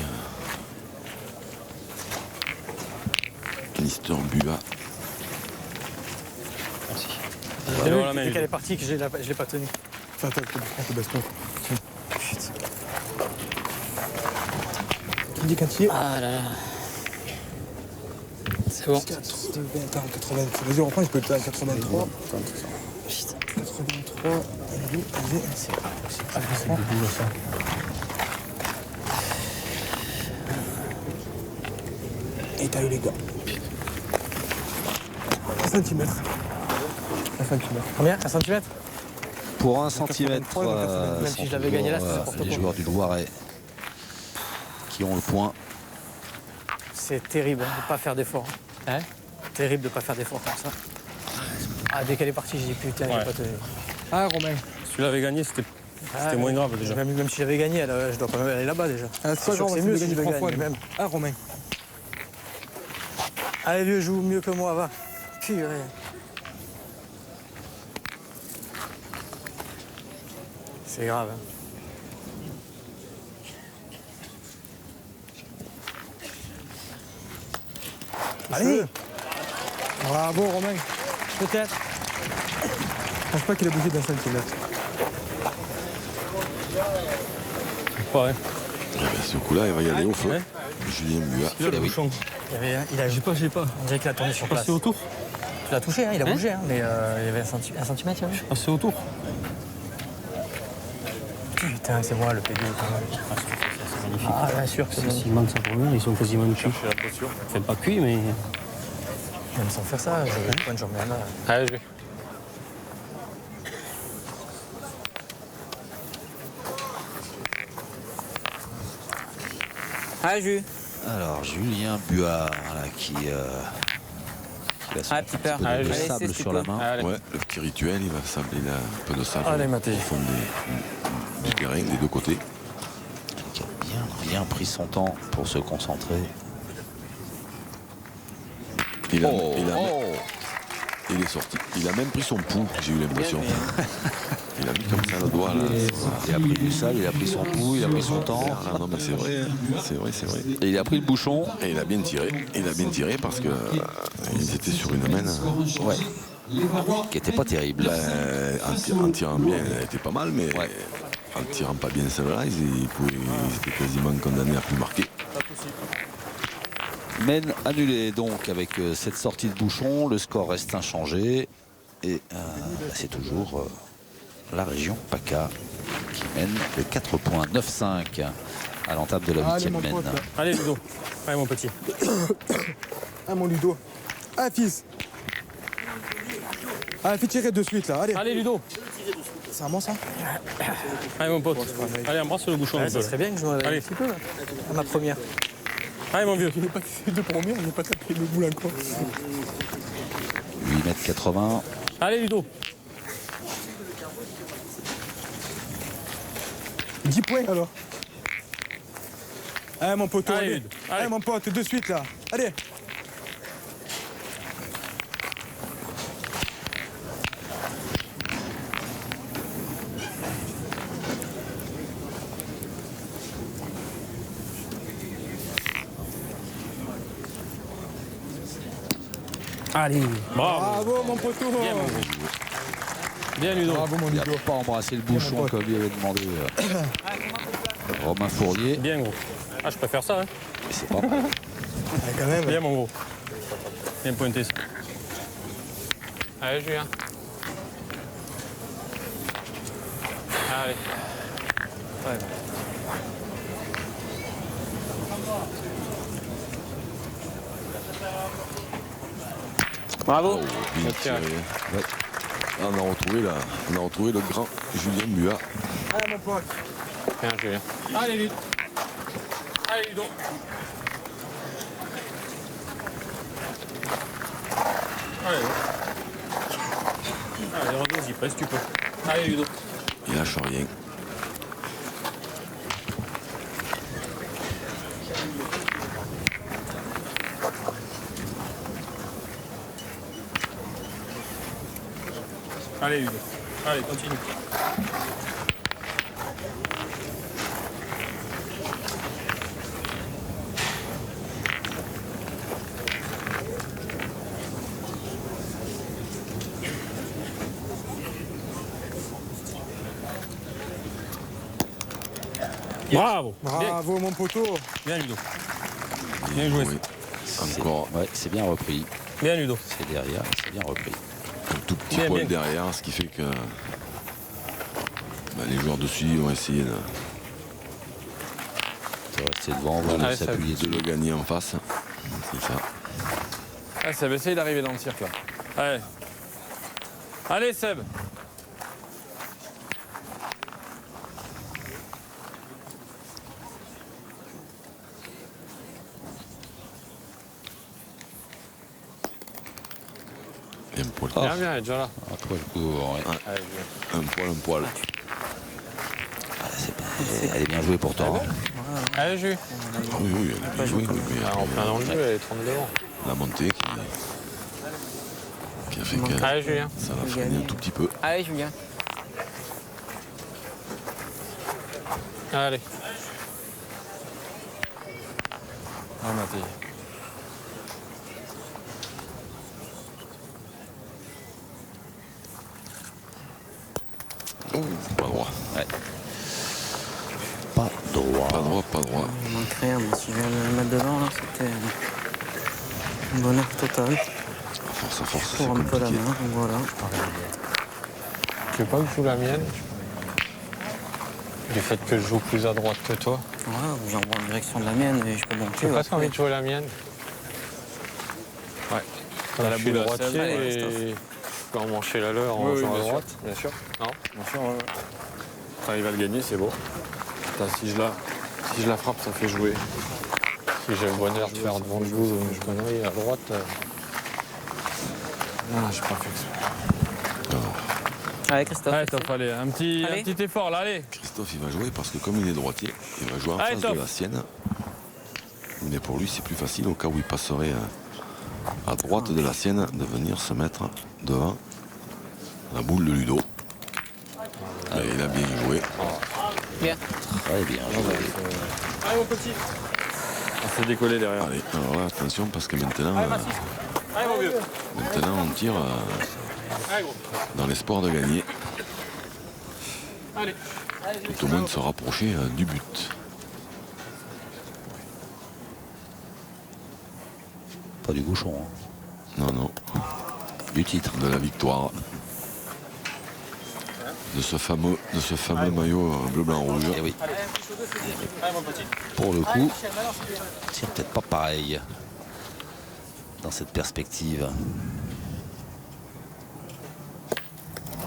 Mister Bua. T'es long à la main. Dès qu'elle est partie, que je l'ai pas tenu. Enfin, te baisse pas. Qui dit quand il est Ah là là. C'est bon. 80. Vas-y, on reprend, il peut être à 83. 83. Allez, c'est pas possible. Ça. Et t'as eu les gars. 1 cm. 1 cm. Combien? 1 cm? Pour 1 cm, même si je l'avais gagné là, c'est n'importe les quoi. joueurs du Loiret qui ont le point. C'est terrible de ne pas faire d'efforts. Hein? Terrible de ne pas faire d'efforts comme ça. Ah, dès qu'elle est partie, j'ai dit putain, j'ai pas tenu. Ah, Romain. Si tu l'avais gagné, c'était moins grave déjà. Même si j'avais gagné, je dois quand même aller là-bas déjà. Ah, C'est sûr que c'est mieux si je le gagne même. Ah, Romain. Allez, vieux, joue mieux que moi, va. Purée. C'est grave. Hein. Allez. Bravo, Romain. Peut-être. Je pense pas qu'il a bougé d'un centimètre. Ouais. Eh ben, ce coup-là, il va y aller au feu. Julien Bua. Il a le bouchon. Il a, J'ai pas. on dirait qu'il a tourné sur place. Passé autour. Tu l'as touché, hein, il a bougé, hein, mais il y avait un centimètre. Hein. Passé autour. Putain, c'est moi le PD. C'est magnifique. Ah, bien sûr que c'est magnifique. S'il manque sa première, ils sont quasiment cuits. Chercher la posture. Fait pas cuit, mais. Même sans faire ça, je remets un là. Allez, je vais. Ah, Jules. Alors Julien Bua voilà, qui a son petit peur. peu de Allez, sable c'est sur la main. Allez. Ouais, le petit rituel, il va sabler là, un peu de sable Allez, Mathé. au fond du terrain, des deux côtés. Qui a bien pris son temps pour se concentrer. Il est sorti. Il a même pris son pouls, j'ai eu l'impression. Il a mis comme ça le doigt là. Il a pris du sable, il a pris son pouls, il a pris son temps. Ah non mais c'est vrai, hein. c'est vrai. Et il a pris le bouchon. Et il a bien tiré parce que ils étaient sur une main. Ouais. Qui était pas terrible. En tirant bien, elle était pas mal, mais en tirant pas bien celle-là, ils étaient quasiment condamnés à plus marquer. Mène annulé donc avec cette sortie de bouchon. Le score reste inchangé. Et c'est toujours la région PACA qui mène de 4 points. 9-5 à l'entame de la 8e mène. Allez, Ludo. Allez, mon petit. Ah, mon Ludo. Ah, fils. Ah, fais tirer de suite là. Allez. Allez, Ludo. C'est à moi ça. Allez, mon pote. Allez, embrasse le bouchon. Ça serait bien que je me réveille un petit peu là, à ma première. Allez, mon vieux. Il n'est pas fait de première, il n'est pas tapé le boule encore. 8,80 m. Allez, Ludo. 10 points alors. Allez, mon poteau. Allez, Allez, Ludo. allez, mon pote, de suite là. Allez. Allez. Bravo. Bravo, mon poteau. Bien, mon gros. Bien, Ludo. Bravo, mon Il n'a Ludo. pas embrassé le bouchon comme lui avait demandé Romain Fournier. Bien, gros. Ah, je préfère ça, hein. Mais c'est pas mal. Ouais, quand même. Bien, mon gros. Bien pointé, ça. Allez, Julien. Allez. Bravo. Bien tiré. Ouais. On a retrouvé le grand Julien Bua. Allez, mon pote. Bien, Julien. Allez, Ludo. Allez, Ludo. Allez. Allez, reviens-y, presque, tu peux. Allez, Ludo. Il lâche rien. Allez, Hugo. Allez, continue. Bravo. Bravo, mon poteau. Bien, Ludo. Bien joué. Encore. Ouais, c'est bien repris. Bien, Ludo. C'est derrière, c'est bien repris. Un tout petit poil derrière, ce qui fait que les joueurs dessus vont essayer de rester devant, de s'appuyer de le gagner en face. C'est ça. Ah, Seb, essaye d'arriver dans le cirque là. Allez. Allez, Seb. Et un poil. Bien, bien, elle est déjà là. Un poil court, ouais. Un poil. Elle est bien jouée pourtant. Allez, Jules. Oui, elle est bien jouée. En plein dans le jeu, elle est 32 devant. La montée qui a fait que Allez, Julien. ça l'a freiné un tout petit peu. Allez, Julien. Allez. Ah, Mathé. Pas droit. Ouais. Pas droit. Pas droit. Il manquerait rien, mais si je viens de le mettre devant, là, c'était un bonheur total. À force, c'est Pour un peu la compliqué. main, donc voilà. Tu veux pas que je joue la mienne? Du fait que je joue plus à droite que toi. Voilà, j'envoie en direction de la mienne et je peux monter. J'ai presque envie de jouer la mienne. Ouais. Comme la je suis boule à droitier Seb. et je peux emmancher la leur en Oui, jouant à bien sûr. droite. Bien sûr. Non. Bien sûr, ouais. T'arrives à le gagner, c'est beau. Putain, si je la frappe, ça fait jouer. Si j'ai le bonheur de faire devant le bout une connerie à droite. Ah, j'ai pas fait exprès. Allez, Christophe. Allez, Top, allez. Un petit effort, là, allez. Christophe, il va jouer parce que comme il est droitier, il va jouer en Allez, face top. de la sienne. Mais pour lui, c'est plus facile au cas où il passerait à droite de la sienne de venir se mettre devant la boule de Ludo. Et il a bien joué. Bien. Très bien joué. Allez, mon petit. On s'est décollé derrière. Allez, alors là, attention parce que maintenant, Allez, mon vieux. maintenant on tire Allez, gros. dans l'espoir de gagner. Allez. Tout au moins de se rapprocher du but. Pas du bouchon. Hein. Non. Du titre. De la victoire. De ce fameux maillot bleu, blanc, rouge. Eh oui. Allez, mon petit. Pour le coup, c'est peut-être pas pareil dans cette perspective.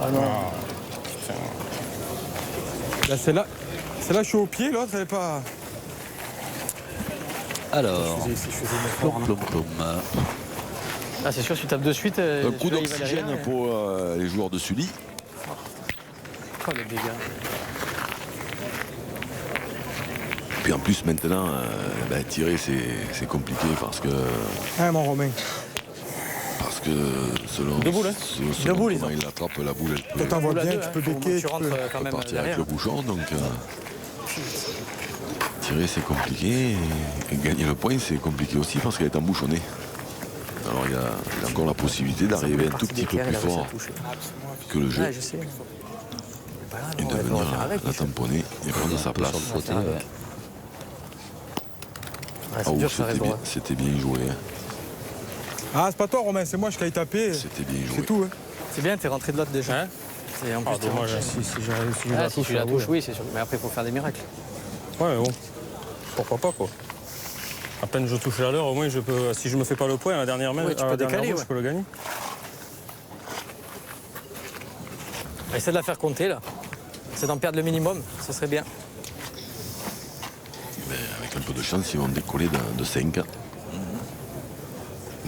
Ah non. Là, celle-là, je suis au pied, l'autre, elle est pas. Alors, Si je faisais une plom, plom, plom. Ah, c'est sûr, si tu tapes de suite. Un coup celui-là, il va d'oxygène derrière, pour les joueurs de Sully. Oh, les dégâts. Puis en plus maintenant, tirer c'est compliqué parce que Mon Romain. selon, Debout, là. selon Debout, les comment gens. il attrape la boule, elle Toi, peut, t'en vois La bien, deux, tu hein, peux faut béquer, que tu rentres quand même partir avec derrière. le bouchon. Donc tirer c'est compliqué et gagner le point c'est compliqué aussi parce qu'elle est embouchonnée. Alors il y a encore la possibilité d'arriver un tout petit peu plus fort que le jeu Ouais, je sais. et de venir la tamponner et prendre sa place. Sur le côté, ouais. Ouais, Ah, c'est dur, ça reste droit. c'était bien joué. Hein. Ah, c'est pas toi, Romain, c'est moi, je t'ai tapé. C'était bien joué. C'est tout, hein. C'est bien, t'es rentré de l'autre déjà. Hein? Et en plus, Ah, dommage. si je la touche, oui, c'est sûr. Mais après, il faut faire des miracles. Ouais, mais bon. Pourquoi pas, quoi. À peine je touche la leur, au moins, je peux, si je me fais pas le point à la dernière main, Oui, tu à peux la dernière décaler, roue, ouais. je peux le gagner. Essaie de la faire compter, là. C'est d'en perdre le minimum, ce serait bien. Mais avec un peu de chance, ils vont décoller de 5.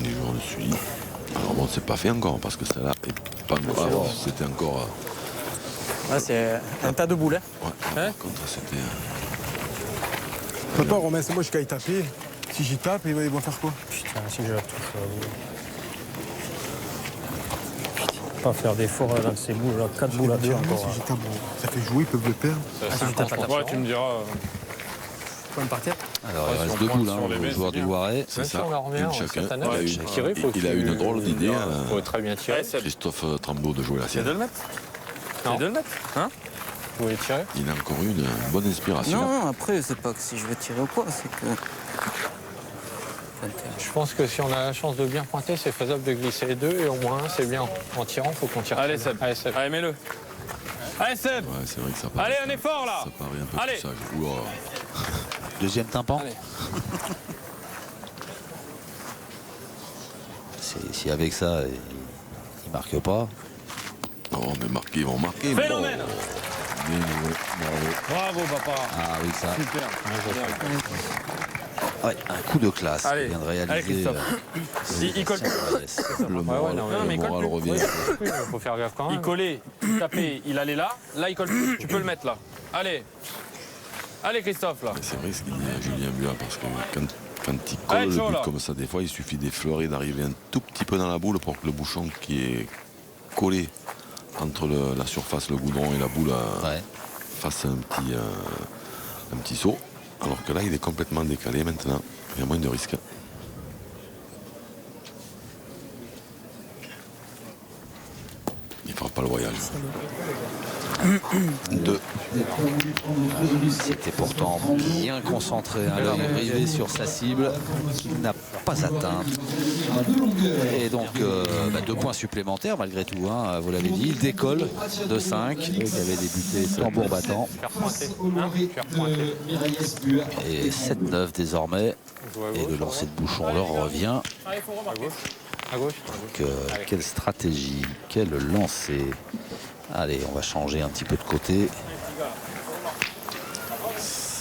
Les joueurs de Sully. Alors bon, c'est pas fait encore parce que celle-là est pas grave. C'était encore. Là, c'est un tas de boules. Hein. Ouais, par contre, c'était. Pas toi, Romain, c'est moi, je t'ai tapé. Si j'y tape, ils vont faire quoi? Putain, si je la touche. Pas faire d'efforts dans ces boules là, 4 boules là-dessus encore. Si je tape, ça fait jouer, ils peuvent le perdre. Si tu tapes à ta Tu me diras. Faut me partir. Alors il reste 2 boules, le joueur du Loiret. C'est ça, une chacun. Il a eu une drôle d'idée, faut très bien tirer. Christophe Tremblot, de jouer la sienne. C'est de le mettre. C'est de le mettre. Hein? Vous voulez tirer? Il a encore eu une bonne inspiration. Non, après, c'est pas que si je veux tirer ou quoi, c'est que. Je pense que si on a la chance de bien pointer, c'est faisable de glisser les deux et au moins c'est bien. En tirant, il faut qu'on tire. Allez Seb, allez mets-le. Allez Seb. Ouais, c'est vrai que ça paraît. Allez, un effort là. Ça paraît un peu Allez. plus sage. Oula. Deuxième tympan. Si avec ça, il marque pas. Non, mais marquer, ils vont marquer. Phénomène. Bien joué, bravo. Bravo papa. Ah oui, ça. Super. Ouais, un coup de classe Allez. qu'il vient de réaliser. Allez, Christophe. Si, il colle. Le moral, mais il colle plus. revient. Il faut faire gaffe quand même. Il collait, il tapait, il allait là. Là, il colle plus. Tu peux le mettre là. Allez. Allez Christophe là. C'est vrai ce qu'il dit à Julien Buat, parce que quand il colle Allez, le chaud, but là. comme ça, des fois, il suffit d'effleurer, d'arriver un tout petit peu dans la boule pour que le bouchon qui est collé entre la surface, le goudron et la boule fasse un petit saut. Alors que là, il est complètement décalé maintenant. Il y a moins de risques. Il ne fera pas le voyage. 2. C'était pourtant bien concentré, un l'œil rivé sur sa cible, qu'il n'a pas atteinte. Et donc 2 points supplémentaires malgré tout, hein, vous l'avez dit. Il décolle de 5, qui avait débuté tambour battant. Et 7-9 désormais. Et le lancer de bouchon leur revient. À gauche. Donc, quelle stratégie, quel lancer. Allez, on va changer un petit peu de côté.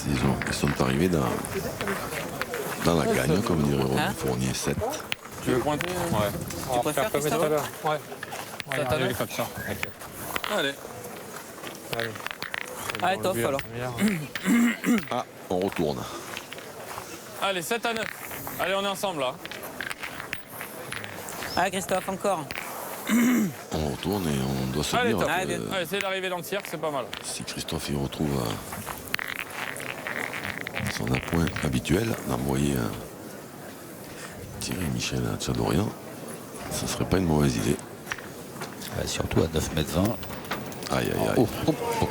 Ils sont arrivés dans la gagne, comme dirait René Fournier, 7. Tu veux pointer? Ouais. Tu préfères comme tout à l'heure. Ouais. Ça t'a Allez, comme ça. Ok. Allez. Allez, top alors. Ah, on retourne. Allez, 7 à 9. Allez, on est ensemble là. Allez, Christophe, encore. On retourne et on doit se Allez, dire top. que Allez, essayez d'arriver dans le cirque, c'est pas mal. si Christophe il retrouve son appoint habituel d'envoyer Thierry Michel à Tchadorian, ce serait pas une mauvaise idée. Surtout à 9,20 m. Aïe, aïe, aïe. Oh, oh, oh.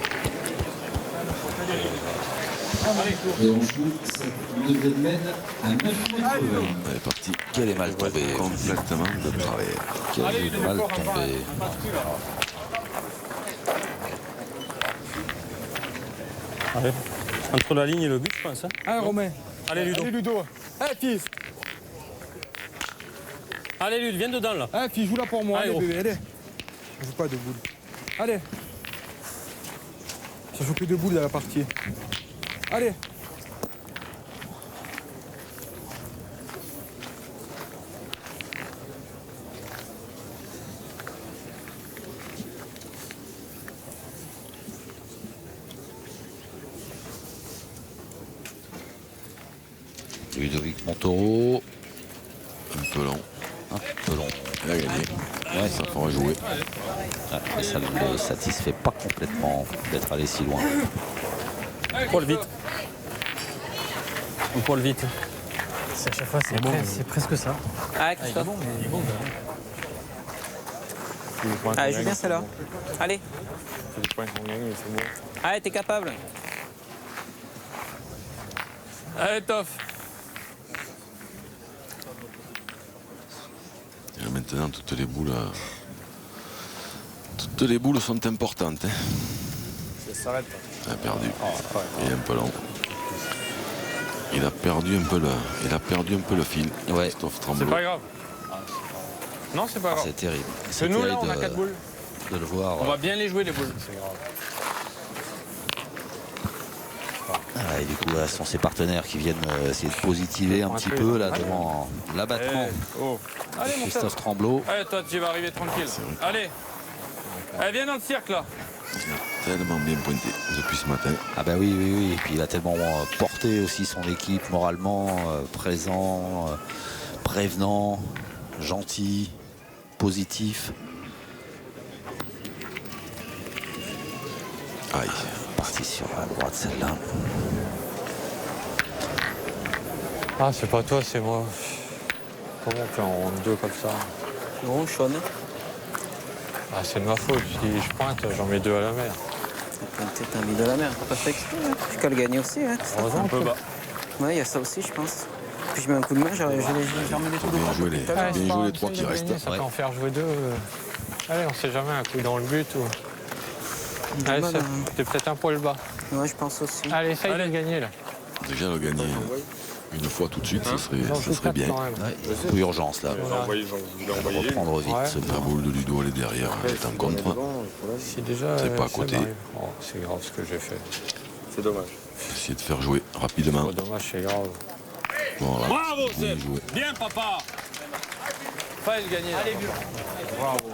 Et on joue cette deuxième mène à 9 mètres. Elle est partie. Quel est mal tombé. Complètement de travers. Quel est mal tombé. Allez. Entre la ligne et le but, je pense. Hein. Allez, Romain. Allez, Ludo. Allez, Ludo. Allez, fils. Allez, Ludo, viens dedans là. Allez, fils, joue là pour moi. Allez, Allez, gros. bébé, allez. On joue pas de boules. Allez. Ça joue que de boules dans la partie. Allez. Ludovic Montoro. Un peu long. Un peu long. Il a gagné. Ouais, ça fera jouer. Mais ça ne le satisfait pas complètement d'être allé si loin. Poil vite. Ou poil vite. C'est à chaque fois, c'est presque ça. Allez, Christophe. Il est bon, Allez, Julien, c'est là. Allez. C'est des points qu'on gagne, c'est bon. Allez, t'es capable. Allez, Toff. Et maintenant, toutes les boules sont importantes. Hein. Ça s'arrête. Il a perdu. Il est un peu long. Il a perdu un peu le fil. Ouais. Christophe C'est Tremblot. pas grave. Non, c'est pas grave. C'est terrible. C'est nous là, on a 4 boules. De le voir. On va bien les jouer les boules. C'est grave. Et du coup, ce sont ses partenaires qui viennent essayer de positiver un petit peu là devant l'abattement Oh. Allez, mon Christophe Tremblot. Allez, toi, tu vas arriver tranquille. Allez. Allez, viens dans le cirque là. Il a tellement bien pointé depuis ce matin. Ah bah oui, oui, oui. Et puis il a tellement porté aussi son équipe moralement, présent, prévenant, gentil, positif. Aïe. Parti sur la droite celle-là. Ah, c'est pas toi, c'est moi. Comment on fait en ronde 2 comme ça? Bon, Sean. Ah, c'est de ma faute. Si je pointe, j'en mets 2 à la mer. T'as mis de la mer, t'as pas fait exprès. Hein. Tu peux le gagner aussi. Hein, Heureusement, un peu bas. Ouais, il y a ça aussi, je pense. Puis je mets un coup de main, j'ai remis des trous de Bien joué les 3 qui restent. Ça peut en faire jouer 2. Allez, on sait jamais, un coup dans le but ou... Allez, t'es peut-être un poil bas. Ouais, je pense aussi. Allez, essaye de le gagner, là. Déjà, le gagner une fois tout de suite, ça serait bien. Un peu urgence là. Reprendre vite. La boule de Ludo, elle est derrière, elle est en contre. Si déjà, c'est pas à côté. Oh, c'est grave ce que j'ai fait. C'est dommage. Essayer de faire jouer rapidement. Oh, dommage, c'est grave. Voilà. Bravo, Bien Seb. joué. Bien, papa. Pas le gagner. Allez, Bulle. Bravo.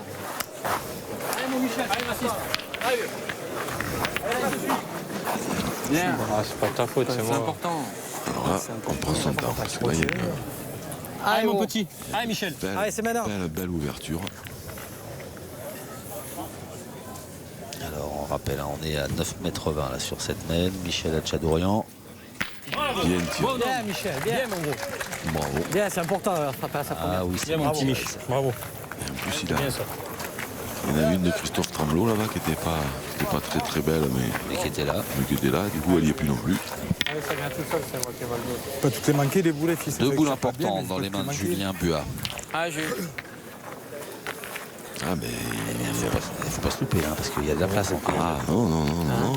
Allez, mon Michel. Allez, Massiste. Allez. Bien. Ah, c'est pas ta faute, c'est moi. C'est important. Alors là, on prend son temps. Parce que là, il y a une Allez, mon petit. Allez, Michel. Allez, c'est maintenant. belle ouverture. Alors on rappelle, hein, on est à 9,20 m là sur cette mène. Michel Hatchadorian. Bien tiré. Bien, Michel, bien. Bien, mon gros. Bravo. Bien, c'est important de frapper à sa première. Ah oui, c'est Bien, mon petit Mich. Bravo. Et en plus, il Bien, ça. y en a une de Christophe Tremblot là-bas qui n'était pas très très belle, mais qui était là. qui était là. Du coup, elle n'y est plus non plus. Allez, ça vient tout seul, c'est moi qui va le jouer. Pas toutes les manquer, les boulets, fils. Deux boules importantes dans les mains de Julien Buat. Ah, j'ai eu. Ah, mais. Il faut pas se louper, hein, parce qu'il y a de la place encore. Ah, non,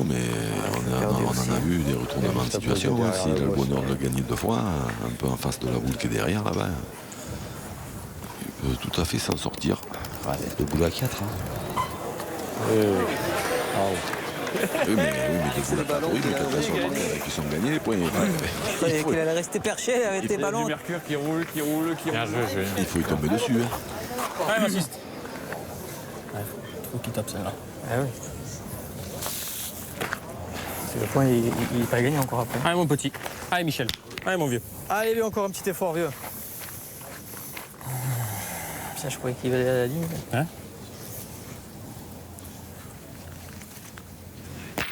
mais on en a vu des retournements de situation. Hein. S'il a le bonheur de le gagner 2 fois, un peu en face de la boule qui est derrière là-bas, il peut tout à fait s'en sortir. Ouais, 2 boules à 4. Hein. Oui, mais 2 boules à 4, oui, mais t'as raison, qui sont gagnés les points. Il qu'il allait rester perché avec tes ballons. Mercure qui roule. Bien joué, Julien. Il faut y tomber dessus. Hein. Allez, Massiste. Faut qu'il tape celle-là. Ah oui. C'est le point, il n'est pas gagné encore après. Allez, mon petit. Allez, Michel. Allez, mon vieux. Allez, lui, encore un petit effort, vieux. Ça, je croyais qu'il allait à la ligne. Hein?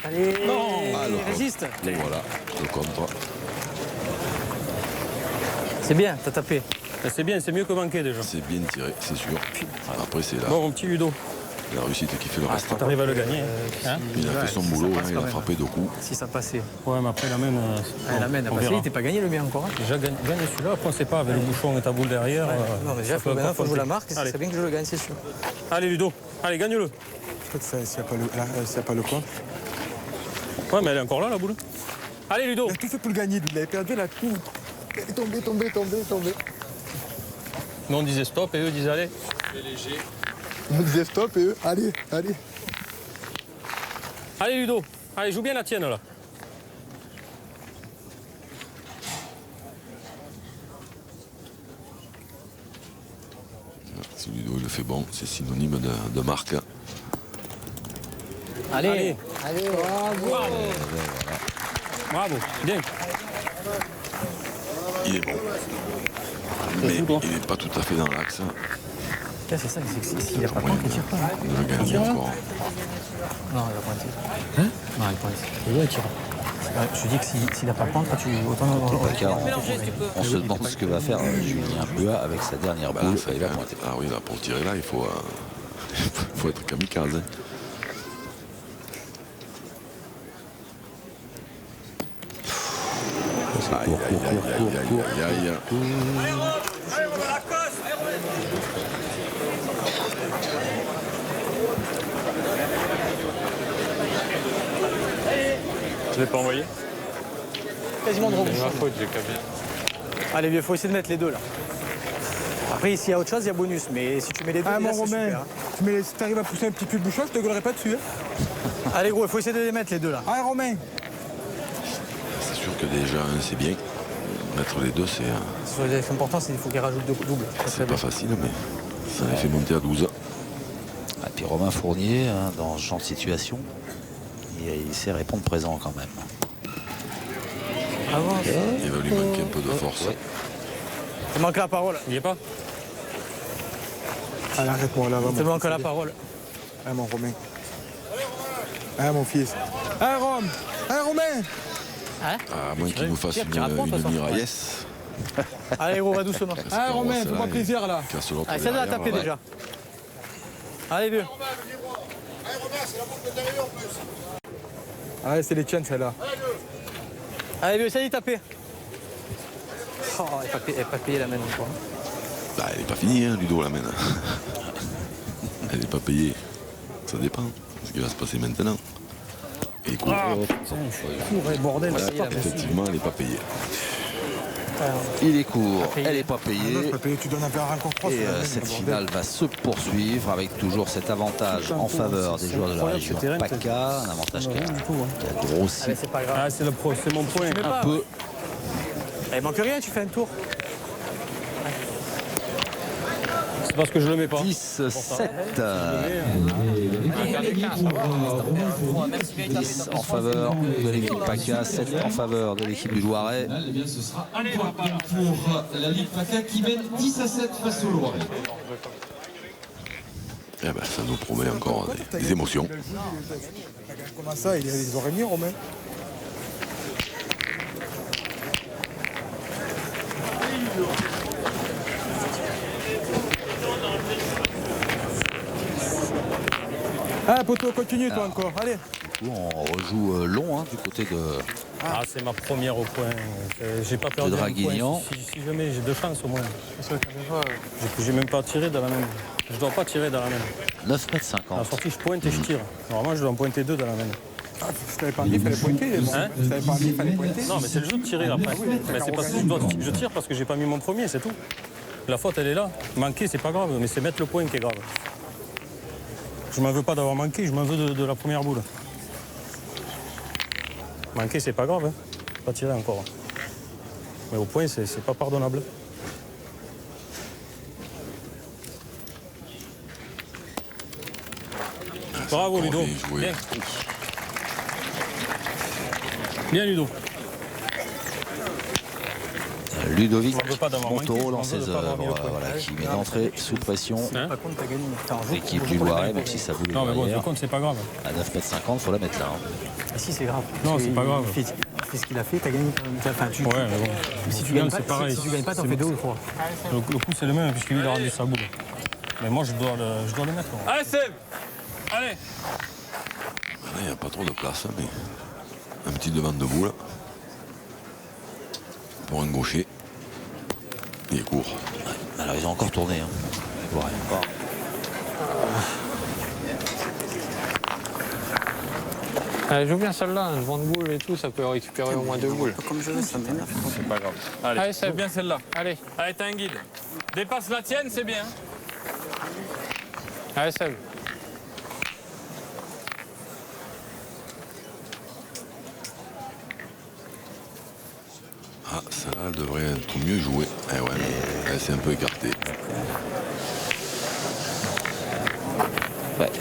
Allez, Alors, résiste. Voilà, le contre. C'est bien, t'as tapé. C'est bien, c'est mieux que manquer déjà. C'est bien tiré, c'est sûr. Après, c'est Bon, mon petit Ludo. la réussite qui fait le reste. T'arrives à le gagner. Hein? Il a fait son boulot, hein, il a frappé 2 coups. Si ça passait. Ouais, mais après, la mène. La mène a passé, il n'était pas gagné le mien encore. Hein. Déjà, gagne celui-là. Après, on ne sait pas, avec le bouchon et ta boule derrière. Non, mais déjà, il faut jouer la marque, Allez. c'est bien que je le gagne, c'est sûr. Allez, Ludo. Allez, gagne-le. Peut-être s'il n'y a pas le coin. Ouais, mais elle est encore là, la boule. Allez, Ludo. Il a tout fait pour le gagner, lui. Il avait perdu la tout. Il est tombé. Nous, on disait stop et eux disaient allez. On disait stop et eux, allez. Allez, Ludo. Allez, joue bien la tienne, là. Si Ludo il le fait bon, c'est synonyme de marque. Allez. Bravo. Bien. Il est bon. Mais il n'est pas tout à fait dans l'axe. C'est ça, s'il n'a pas pointé, il ne tire pas. Il le gagne encore. Non, il a pointé. Hein? Non, il pointe. Et là, il tire. Je dis que s'il n'a pas pointé, autant... On se demande ce que va faire Julien Buat avec sa dernière boule. Il va pointer. Ah oui, là, pour tirer là, il faut être kamikaze. Hein. Aïe. Je l'ai pas envoyé. Quasiment de rebond. C'est ma faute, j'ai qu'à bien. Allez, vieux, faut essayer de mettre les deux, là. Après, s'il y a autre chose, il y a bonus. Mais si tu mets les deux, Ah, déjà, mon c'est Romain, super. Hein. si t'arrives à pousser un petit peu le bouchon, je te gueulerai pas dessus. Hein. Allez, gros, il faut essayer de les mettre, les deux, là. Ah, Romain. C'est sûr que déjà, c'est bien. Mettre les deux, c'est L'important, c'est qu'il faut qu'il rajoute double. c'est pas facile, mais ça les fait monter à 12. Et puis Romain Fournier, hein, dans ce genre de situation, il sait répondre présent quand même. Avance. Il va lui manquer un peu de force. Ouais. Il manque la parole. Il y est pas. Allez, arrête-moi là. Il te manque la parole. Ah, mon Romain. Hein, mon fils. Hein, Rome. Hein, Romain. À moins qu'il nous fasse une miraillesse. Allez, gros, va doucement. Hein, Romain, fais-moi plaisir, là. Allez, ça doit taper déjà. Allez, vieux. Allez, c'est les tiennes, celle-là. Allez, vieux, ça y est, tapez. Oh, elle n'est pas payée la main encore. Bah, elle n'est pas finie, hein, Ludo, la main. Elle n'est pas payée. Ça dépend. Ce qui va se passer maintenant. Et court. Bordel. Effectivement, elle n'est pas payée. Il est court, elle n'est pas payée. Tu donnes un verre encore 3. Et cette finale va se poursuivre avec toujours cet avantage en faveur des joueurs de la région PACA. Un avantage qui a grossi C'est pas grave. C'est mon point. un peu. Il manque rien, tu fais un tour. C'est parce que je le mets pas. 10-7. 10 en faveur de l'équipe PACA, 7 en faveur de l'équipe du Loiret. Eh bien, ce sera un point pour la Ligue PACA qui mène 10-7 face au Loiret. Eh ben, ça nous promet encore des émotions. Comment ça, ils auraient mis, Romain? Ah, poteau, continue toi encore, allez. On rejoue long du côté de... Ah, c'est ma première au point. J'ai pas perdu de un Draguignan. point. Si jamais, j'ai 2 chances au moins. J'ai même pas tiré dans la même. Je dois pas tirer dans la même. 9,50 m. À la sortie, je pointe et je tire. Normalement, je dois en pointer 2 dans la même. Ah, si t'avais pas mis, il fallait pointer. Si t'avais pas mis, il fallait pointer. Non, mais c'est le jeu de tirer après. Mais c'est parce que je tire parce que j'ai pas mis mon premier, c'est tout. La faute, elle est là. Manquer, c'est pas grave, mais c'est mettre le point qui est grave. Je m'en veux pas d'avoir manqué, je m'en veux de la première boule. Manquer, c'est pas grave, hein. Pas tirer encore. Mais au point, c'est pas pardonnable. Bravo, Ludo. Bien. Bien, Ludo. Ludovic Montaureau dans ses œuvres, qui met d'entrée sous pression l'équipe du Loiret, même si ça voulait non, mais bon, le compte, c'est pas grave. À 9,50 m, il faut la mettre là. Ah, si, c'est grave. Non, c'est pas grave. Il fait ce qu'il a fait, t'as gagné quand même. Enfin, ouais, mais bon. Si tu gagnes pas, pareil. Si tu gagnes pas, t'en fais 2 ou 3. Le coup, c'est le même, puisqu'il a rendu sa boule. Mais moi, je dois le mettre. Allez, Seb. Allez. Il n'y a pas trop de place, mais un petit devant de boule. Pour un gaucher. Il est court. Alors ils ont encore tourné. Ouais. Elle joue bien celle-là, un vent de boule et tout, ça peut récupérer au moins 2 boules. Comme je veux, ça m'énerve. C'est pas grave. Allez, c'est bien celle-là. Allez. Allez, t'as un guide. Dépasse la tienne, c'est bien. Allez, Seb. Ah, celle-là, elle devrait être mieux jouée. Eh ouais, elle s'est un peu écartée. Ouais,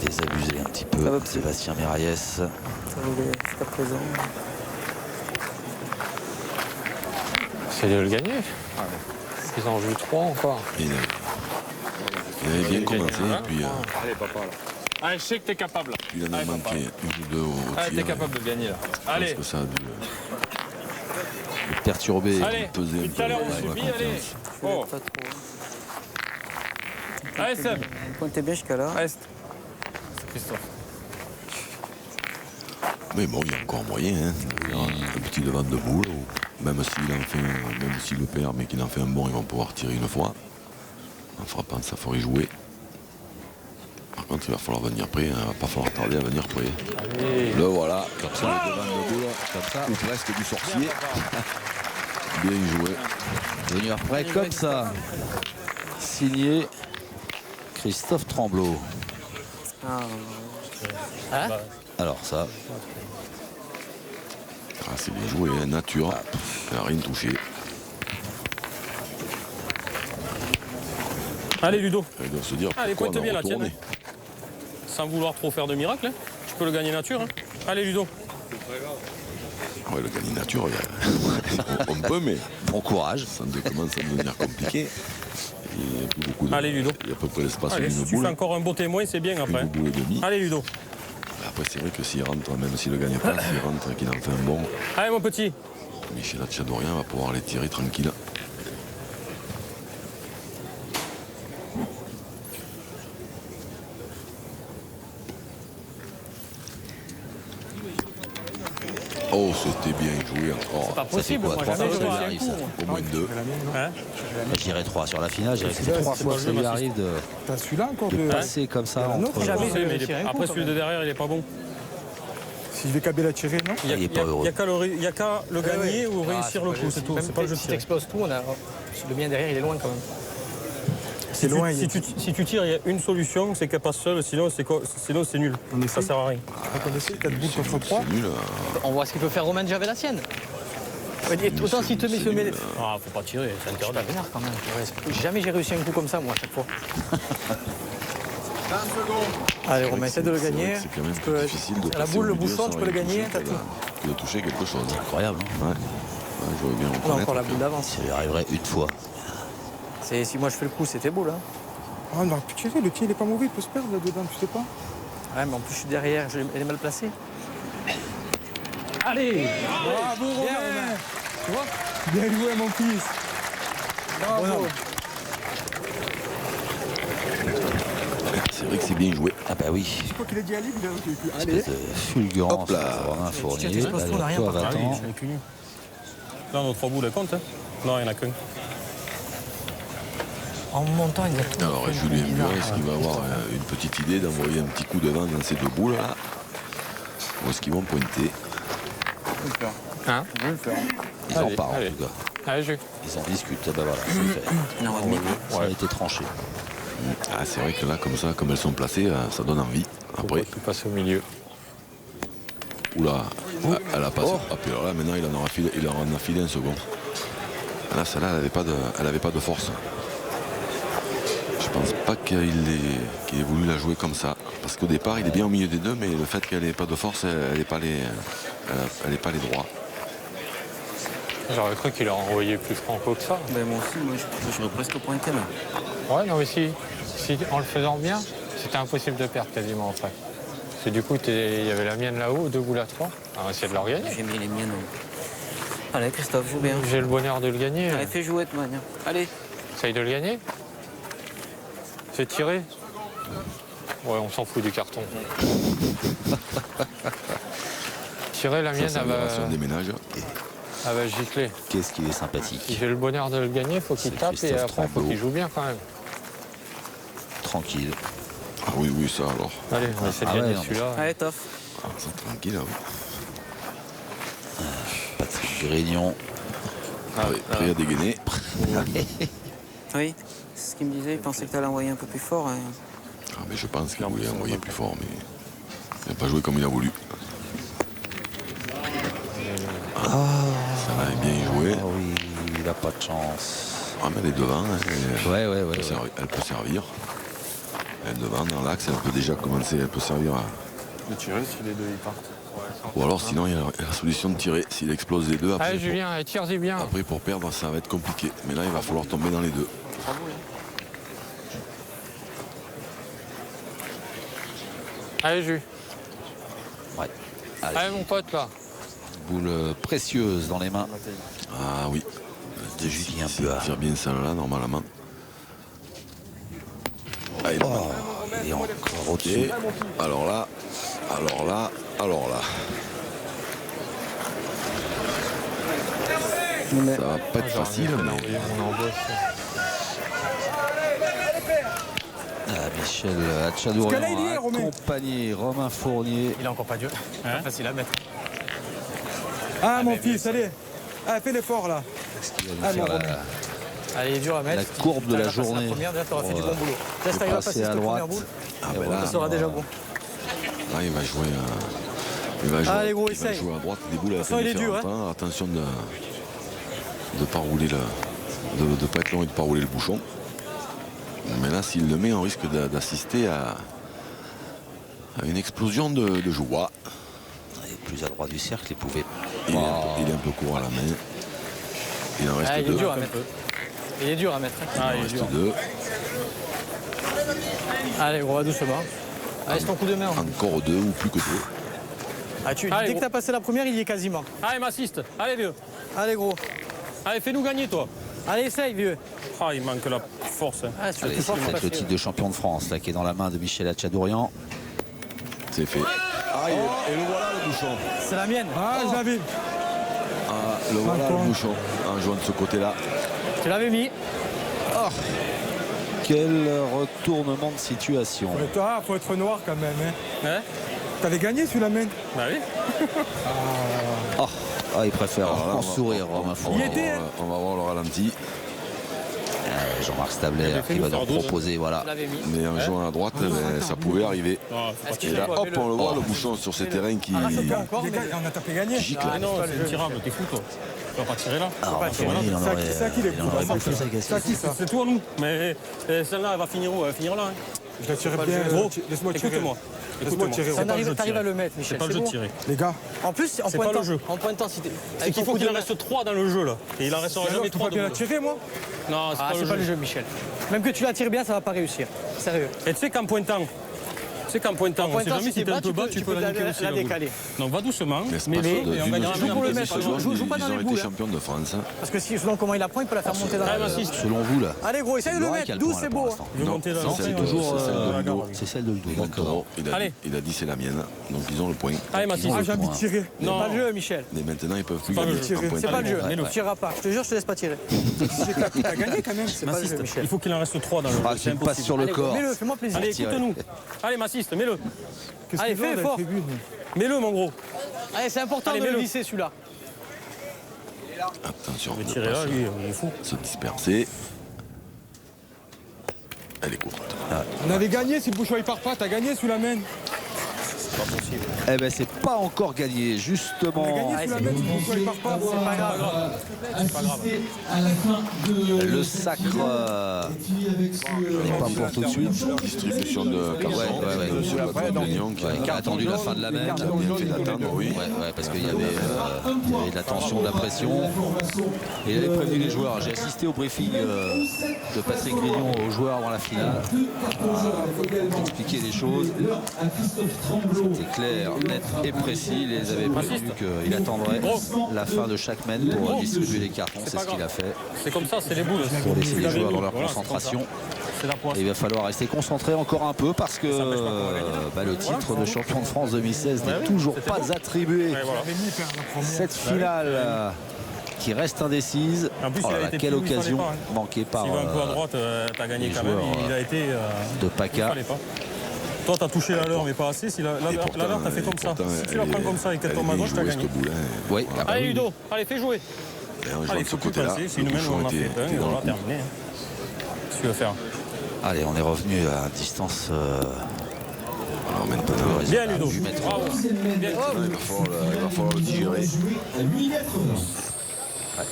désabusé un petit peu. Sébastien Miraillès. Ça voulait jusqu'à présent. C'est de le gagner. Ils en jouent 3 encore. Il avait bien commencé, puis Allez, papa, là. Allez, je sais que t'es capable. il en a manqué une ou deux au tir. Allez, t'es capable de le gagner, là. Allez. Parce que ça a dû Le perturbé, allez, peser un tout à l'heure, on peu. subit, allez. Oh. Pas trop. Allez, Seb. Pointez bien jusqu'à là. Reste. C'est Christophe. Mais bon, il y a encore moyen, hein. Un petit devant de boule, même s'il le perd, mais qu'il en fait un bon, ils vont pouvoir tirer une fois. En frappant, ça ferait jouer. Par contre, il va falloir venir près, il va pas falloir tarder à venir près. Allez. Le voilà, comme ça, le devant de boule, comme ça, ou presque du sorcier. Bien joué. Venir près comme ça. Signé Christophe Tremblot. Alors ça. Ah, c'est bien joué, hein, nature. Elle n'a rien touché. Allez, Ludo. Elle doit se dire Allez, pourquoi pointe on a bien la retourné. tienne. Sans vouloir trop faire de miracle, hein. Tu peux le gagner nature. Hein. Allez, Ludo. Ouais, le gagner nature, on peut, mais bon courage. Ça commence à devenir compliqué. Il y a plus beaucoup de... Allez, Ludo. Il y a à peu près l'espace Allez, d'une si tu boule. fais encore un beau témoin, c'est bien après. Une boule et demie. Allez, Ludo. Après, c'est vrai que s'il rentre, même s'il ne gagne pas, s'il rentre et qu'il en fait un bon, Allez, mon petit. Michel Tchadorien va pouvoir les tirer tranquille. Oh, c'était bien joué encore. C'est pas possible, moi, jamais je vois un coup. Au moins 2. Je dirais 3 sur la finale. Je dirais que c'est 3 fois que ça lui arrive de T'as celui-là encore de... passer comme ça entre... Après, celui de derrière, il est pas bon. Si je vais câbler la tirer, non? Il est pas heureux. Il n'y a qu'à le gagner ou réussir le coup, c'est tout. C'est pas le jeu de Si tir. t'exploses tout, le mien derrière, il est loin quand même. C'est loin. Si tu tires, il y a une solution, c'est qu'elle passe seule, sinon c'est nul. Ça sert à rien. On connaissait 4 boules contre 3. C'est nul. On voit ce qu'il peut faire Romain Javel la sienne. Autant s'il te met ce mêlé. Ah, faut pas tirer, c'est interdit. Je vénère quand même. Jamais j'ai réussi un coup comme ça, moi, à chaque fois. 20 secondes. Allez, Romain, essaie de le gagner. C'est quand même plus difficile de la boule, le bouchon, tu peux le gagner. De toucher quelque chose. Incroyable. Ouais. Je vois bien On a encore la boule d'avance. Ça lui arriverait une fois. Si moi je fais le coup, c'était beau là. Ah, on aurait pu tirer, le tir il est pas mauvais, il peut se perdre là-dedans, tu sais pas. Ouais, mais en plus je suis derrière, elle est mal placée. Allez! Bravo Romain! Tu vois? Bien joué mon fils! Bravo! C'est vrai que c'est bien joué. Ah bah oui. Je crois qu'il a dit à libre, allez! Espèce de fulgurance. Romain Fournier. On n'a rien par contre. Là, nos 3 boules, elles comptent. Non, il n'y en a qu'une. En montant, il a... Alors Julien Buret, est-ce qu'il va avoir une petite idée d'envoyer un petit coup de vent dans ces 2 boules là? Ou est-ce qu'ils vont pointer? Hein? Ils en parlent en tout cas. Allez, Jules. Ils en discutent. Ah bah voilà, c'est fait. Ça a été tranché. Ah, c'est vrai que là, comme ça, comme elles sont placées, ça donne envie. Après, Tu passes au milieu. oula, elle a passé. Ah, puis alors là, maintenant, il en a filé un second. Là, celle-là, elle n'avait pas de force. Je pense pas qu'il ait voulu la jouer comme ça. Parce qu'au départ, il est bien au milieu des deux, mais le fait qu'elle n'ait pas de force, elle n'est pas les droits. J'aurais cru qu'il aurait envoyé plus franco que ça. Ben, moi aussi, j'aurais presque pointé là. Ouais, non, mais si en le faisant bien, c'était impossible de perdre quasiment après. Parce que du coup, il y avait la mienne là-haut, 2 boules à 3. On va essayer de la regagner. J'ai mis les miennes. Allez, Christophe, joue bien. J'ai le bonheur de le gagner. Allez, fais jouer de toute manière. Allez. Essaye de le gagner. C'est tiré. Ouais, on s'en fout du carton. Tirer, la mienne, elle va gicler. Qu'est-ce qu'il est sympathique. Si j'ai le bonheur de le gagner, il faut qu'il tape et après, il faut qu'il joue bien quand même. Tranquille. Ah oui, ça alors. Allez, on va essayer de gagner celui-là. Allez, Toff. Ah, ça tranquille, Patrick Grignon. Prêt à dégainer. Oui, c'est ce qu'il me disait, il pensait que tu allais envoyer un peu plus fort. Ah, mais je pense qu'il voulait envoyer plus fort, mais il n'a pas joué comme il a voulu. Ça va bien joué. Ah oui, il n'a pas de chance. Ah, mais elle est devant. Ouais. Elle peut servir. Elle est devant dans l'axe, elle peut déjà commencer, elle peut servir à... De tirer si les deux ils partent. Ou alors sinon il y a la solution de tirer. S'il explose les deux, après, Allez Julien, tire-y bien. Après pour perdre ça va être compliqué. Mais là il va falloir tomber dans les deux. Allez Jules. Ouais. Allez mon pote là. Boule précieuse dans les mains. Ah oui. De Julien Buret. Faire bien ça là normalement. Ah, il est encore au-dessus. Alors là. Ça va pas être facile, mais... Michel Tchadorien accompagné Romain Fournier. Il est encore pas dur. Pas facile à mettre. Ah, mon fils, allez. Ah, fais l'effort là. Allez, il est dur à mettre. La courbe de la journée. Tu auras fait du bon boulot. Là, si tu arrives à passer cette première boule, ça sera déjà bon. Là, il va jouer Allez, gros, il va essaye. jouer à droite des boules à la fin il est dur, hein. Attention de ne pas rouler de pas être long et de ne pas rouler le bouchon. Mais là, s'il le met, on risque d'assister à une explosion de joie. Il est plus à droite du cercle, il pouvait. Il est un peu court à la main. Il en reste il deux. est dur à mettre. Il est dur à mettre. Il en reste deux. Allez, gros, doucement. Allez, c'est ton coup de main. Encore 2 ou plus que 2. Ah, dès que t'as passé la première, il y est quasiment. Allez, m'assiste. Allez, vieux. Allez, gros. Allez, fais-nous gagner, toi. Allez, essaye, vieux. Ah, il manque la force. Hein. Ah, Allez, c'est peut-être le titre de champion de France là, qui est dans la main de Michel Hatchadourian. C'est fait. Ah, et le voilà le bouchon. C'est la mienne. Ah, je l'avais. Ah, le voilà le bouchon. En jouant de ce côté-là. Tu l'avais mis. Oh, quel retournement de situation. Faut être noir quand même. Hein. Hein? T'avais gagné sur la main. Bah oui. Ah, il préfère en sourire, Romain Fournier. On va voir le ralenti. Jean-Marc Stabler qui va nous proposer, voilà. Mais en jouant à droite, ça pouvait arriver. Et là, hop, on le voit, le bouchon sur ces terrains qui... On a tapé gagné. Ah non, c'est tirable, t'es fou, toi. Tu vas pas tirer là. C'est ça qui les coups. C'est toi, nous. Mais celle-là, elle va finir où? Elle va finir là. Hein. Je la tirerai bien. Laisse-moi tirer. Écoute-moi. Laisse-moi tirer. T'arrives à le mettre, Michel. C'est pas le jeu de tirer. Les gars. En plus, en pointant, si t'es. C'est qu'il faut qu'il en reste 3 dans le jeu, là. Et il en restera jamais 3 de la tirer, moi. Non, c'est pas le jeu, Michel. Même que tu la tires bien, ça va pas réussir. Sérieux. Et tu sais qu'en pointant, on sait jamais si t'es un peu bas, tu peux la décaler. Donc va doucement, mais et on gagnera joue pour le mettre, joue pas dans les boules. Champion de France. Parce que selon comment il la prend, il peut la faire monter dans la. Selon vous, là. Allez, gros, essaye de le mettre. 12, c'est beau. C'est celle de le dos. D'accord. Il a dit c'est la mienne. Donc ils ont le point. Allez, Mathis. J'ai envie de tirer. C'est pas le jeu, Michel. Mais maintenant, ils peuvent plus gagner. C'est pas le jeu. Tu tireras pas. Je te jure, je te laisse pas tirer. T'as gagné quand même. C'est pas le jeu, Michel. Il faut qu'il en reste 3 dans le jeu. Tu me passes sur le corps. Mets-le, fais-moi plaisir. Allez, écoute-nous. Allez, m'assiste, mets-le. Allez, fais fort. Mets-le, mon gros. Allez, c'est important de le visser, celui-là. Attention. Il va tirer là, lui, il est fou. Se disperser. Elle est courte. On avait gagné si le bouchon il part pas. T'as gagné sous la main. Pas possible. Eh ben c'est pas encore gagné, justement. C'est pas grave. À la fin de le sacre n'est pas pour tout de suite. Distribution de carton. Monsieur le patron de l'Union qui a attendu la fin de la main. Qui a bien fait d'attendre, oui. Parce qu'il y avait de la tension, de la pression. Et il avait prévenu les joueurs. J'ai assisté au briefing de Patrick Grignon aux joueurs avant la finale. Pour expliquer les choses. C'était clair, net et précis. Il les avait prévenu qu'il attendrait la fin de chaque mène pour distribuer les cartons. C'est ce qu'il a fait. C'est comme ça, c'est les boules. Pour laisser les joueurs dans leur concentration. Et il va falloir rester concentré encore un peu parce que le titre de champion de France 2016 n'est toujours pas attribué. Cette finale qui reste indécise. Quelle occasion manquée par s'il va un peu à droite, t'as gagné quand même. Il a été de PACA. Toi, t'as touché la leurre, mais pas assez. Si la leurre, t'as fait comme ça. Si tu la prends comme ça et qu'elle tombe à gauche, t'as gagné. Oui. Allez, Ludo, allez, fais jouer. Allez, il faut plus passer. C'est une main où on a fait un et on va terminer. Qu'est-ce que tu veux faire? Allez, on est revenu à distance. Alors maintenant, bien, Ludo. Bravo. Il va falloir le digérer.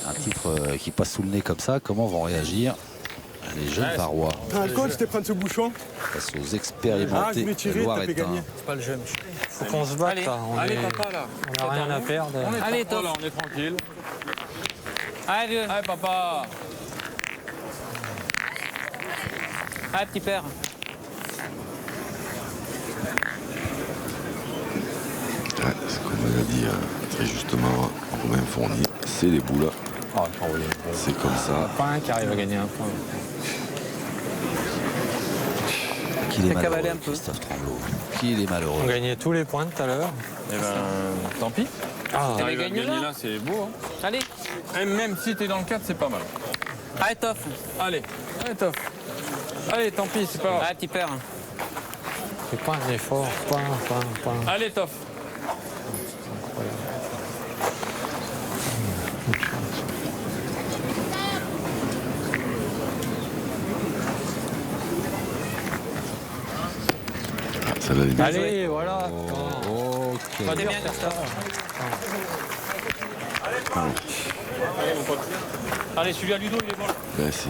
Un titre qui passe sous le nez comme ça, comment vont réagir les jeunes Varois? Un coach, je t'ai pris ce bouchon. Face aux expérimentés Loiretains. C'est pas le jeu, Michel. Faut qu'on se batte. Allez, papa, là. On n'a rien à perdre. Allez, toi, là, on est tranquille. Allez, Allez, papa. allez, petit père. Comme l'a dit très justement Romain Fournier, c'est les boules. C'est comme ça. Pas un qui arrive à gagner un point. Qu'il est cavalé malheureux, un peu. Christophe Tremblot. Qu'il est malheureux. On gagnait tous les points tout à l'heure. Eh ben, tant pis. T'avais Gagner gagné là, c'est beau. Hein. Allez, Et même si t'es dans le 4, c'est pas mal. allez, Toff. Allez, Toff. Allez, tant pis, c'est pas grave. Allez, petit père. C'est pas un effort. Point. Allez, Toff. Ça va bien. Allez, voilà. Pas bien, Christophe. Allez, celui à Ludo, il est bon. C'est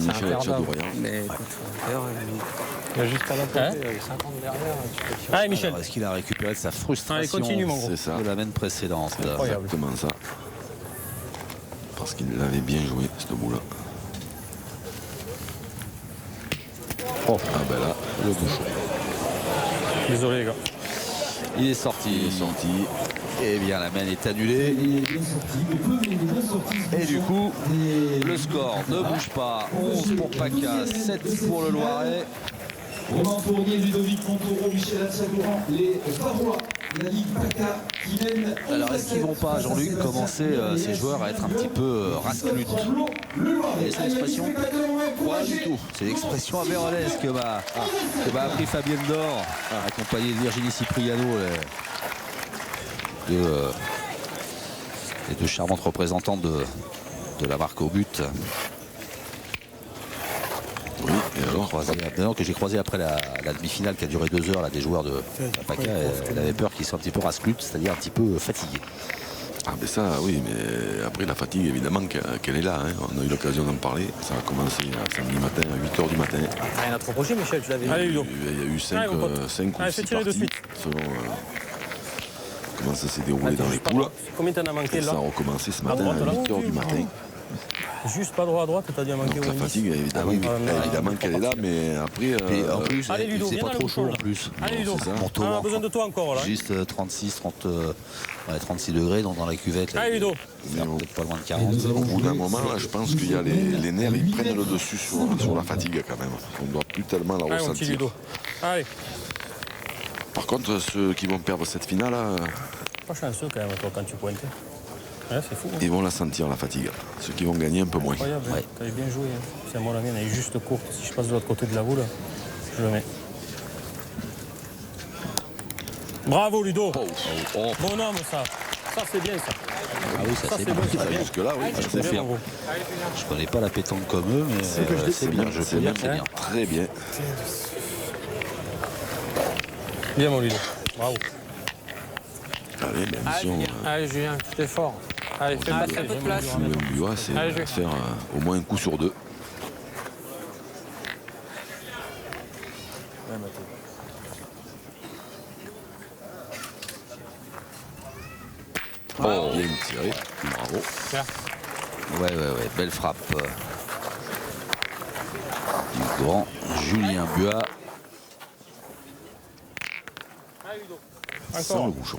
Michel Hatchadourian. Mais écoute, d'ailleurs, Il y a juste à la portée, 50 derrière. Tu peux tirer. Allez, Michel. Est-ce qu'il a récupéré de sa frustration continue, mon gros. C'est ça. de la main précédente? Exactement ça. Parce qu'il l'avait bien joué, cette boule-là. Ah ben là, le bouchon. Désolé les gars. Il est sorti. Et bien la main est annulée. Et du coup, le score ne bouge pas. 11 pour PACA, 7 pour le Loiret. Romain Fournier, Ludovic Montaureau, Michel Assagouran, les Farois, la Ligue PACA qui mène. Alors est-ce qu'ils vont pas, Jean-Luc, commencer ces joueurs à être un petit peu rasclutes? C'est l'expression? Pas du tout. C'est l'expression avéronaise que m'a appris Fabienne Dor, accompagnée de Virginie Cipriano, les deux charmantes représentantes de la marque au but. Oui, et alors que j'ai croisé après la demi-finale qui a duré 2 heures là, des joueurs de PACA, elle avait peur qu'ils soient un petit peu rasclutes, c'est-à-dire un petit peu fatigués. Ah mais ça oui, mais après la fatigue évidemment qu'elle est là, hein. On a eu l'occasion d'en parler, ça a commencé samedi matin à 8h du matin. Rien à te reprocher Michel, tu l'avais dit. Allez Ludo. Il y a eu 5 ou 6 parties selon comment ça s'est déroulé dans les poules. Combien t'en as manqué là? Ça a recommencé ce matin à 8h du matin. Juste pas droit à droite, t'as dit à manquer. Donc la fatigue évidemment, évidemment qu'elle est là, mais après en plus allez, Ludo, c'est pas trop chaud en plus. Allez Ludo, on a besoin de toi encore là. Juste 36 degrés dans la cuvette. Allez Ludo. Peut-être pas loin de 40. Au bout d'un moment là, je pense qu'il y a les nerfs, ils prennent le dessus sur la fatigue quand même. On ne doit plus tellement la ressentir. ressentir. Ludo. Allez. Par contre, ceux qui vont perdre cette finale, pas chanceux quand même toi quand tu pointes. Ouais, c'est fou. Hein. Ils vont la sentir la fatigue. Ceux qui vont gagner un peu moins. Incroyable, ouais. T'avais bien joué. Hein. C'est moi la mienne, elle est juste courte. Si je passe de l'autre côté de la boule, je le mets. Bravo Ludo. Bonhomme ça. Ça c'est bien ça. Ah oui, ça c'est bien. Jusque-là, oui, je confirme. Je connais pas la pétanque comme eux, mais c'est bien. Je sais bien, c'est bien. Très bien. Bien mon Ludo. Bravo. Allez, la mission. Allez Julien, tu t'es fort. Allez, fais passer un peu de place. C'est de faire au moins un coup sur 2. Oh, bien tiré, bravo. Ouais, belle frappe du grand Julien Buat. Sans le bouchon.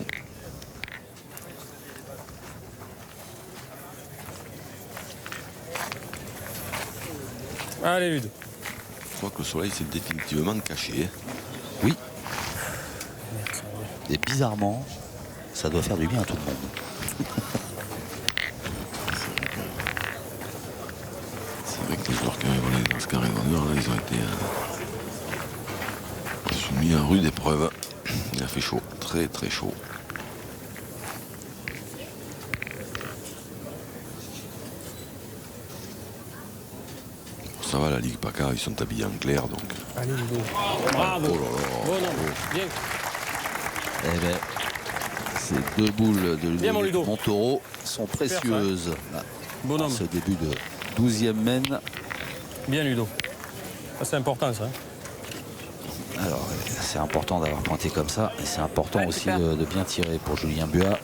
Allez Ludo. Je crois que le soleil s'est définitivement caché. Oui. Et bizarrement, ça doit faire du bien à tout le monde. C'est vrai que les joueurs qui avaient volé dans ce carré d'honneur, là, ils ont été soumis à rude épreuve. Il a fait chaud, très très chaud. Ça va, la Ligue PACA, ils sont habillés en clair, donc. Allez Ludo. Bravo. Oh là là. Bon non, bien. Eh bien, ces 2 boules de Ludo. Montaureau sont précieuses. Bonhomme. Ce début de 12e mène. Bien Ludo. Ça c'est important ça. Alors, c'est important d'avoir pointé comme ça. Et c'est important aussi de bien tirer pour Julien Buat.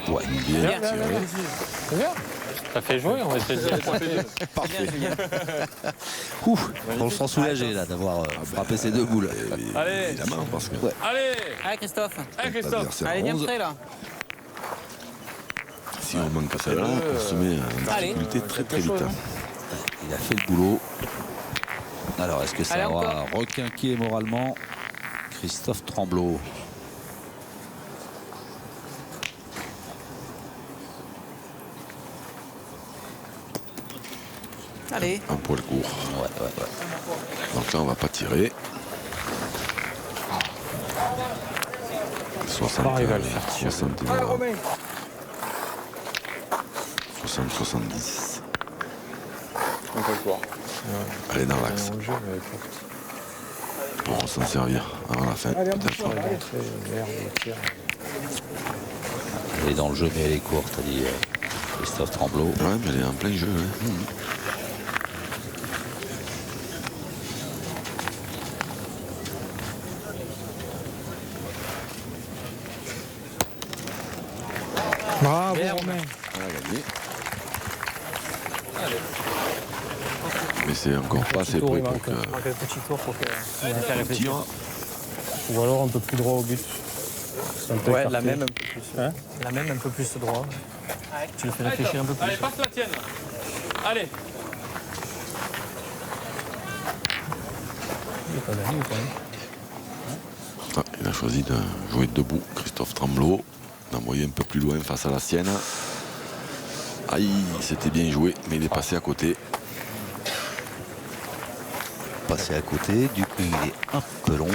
Ouais, bien tiré. C'est bien. T'as fait jouer, on va essayer de dire. Parfait. Ouf, on se sent soulagé là d'avoir frappé ces 2 boules. Allez. Évidemment, parce que. Allez. Allez Christophe. Allez Christophe. Allez bien prêt là. Si on manque celle-là, on se met en difficulté très très vite. Il a fait le boulot. Alors, est-ce que ça aura requinqué moralement Christophe Tremblot? Allez. Un poil court. Ouais. Donc là, on va pas tirer. 60, 70. Un peu court. Allez dans l'axe. Pour s'en servir avant la fin, peut-être. Elle est dans le jeu, mais elle est courte, a dit Christophe Tremblot. Ouais, mais elle est en plein jeu. Hein. Bravo Romain. Elle a gagné. c'est encore pas assez près pour que... Il manque un petit tour pour que faire réfléchir. Ou alors un peu plus droit au but. Ouais, la même un peu plus. Hein, la même un peu plus droit. Tu le fais réfléchir un peu plus. Allez, passe la tienne. Allez. Il a choisi de jouer debout, Christophe Tremblot, d'envoyer un peu plus loin face à la sienne. Aïe, c'était bien joué, mais il est passé à côté. Passé à côté, du coup il est un peu long.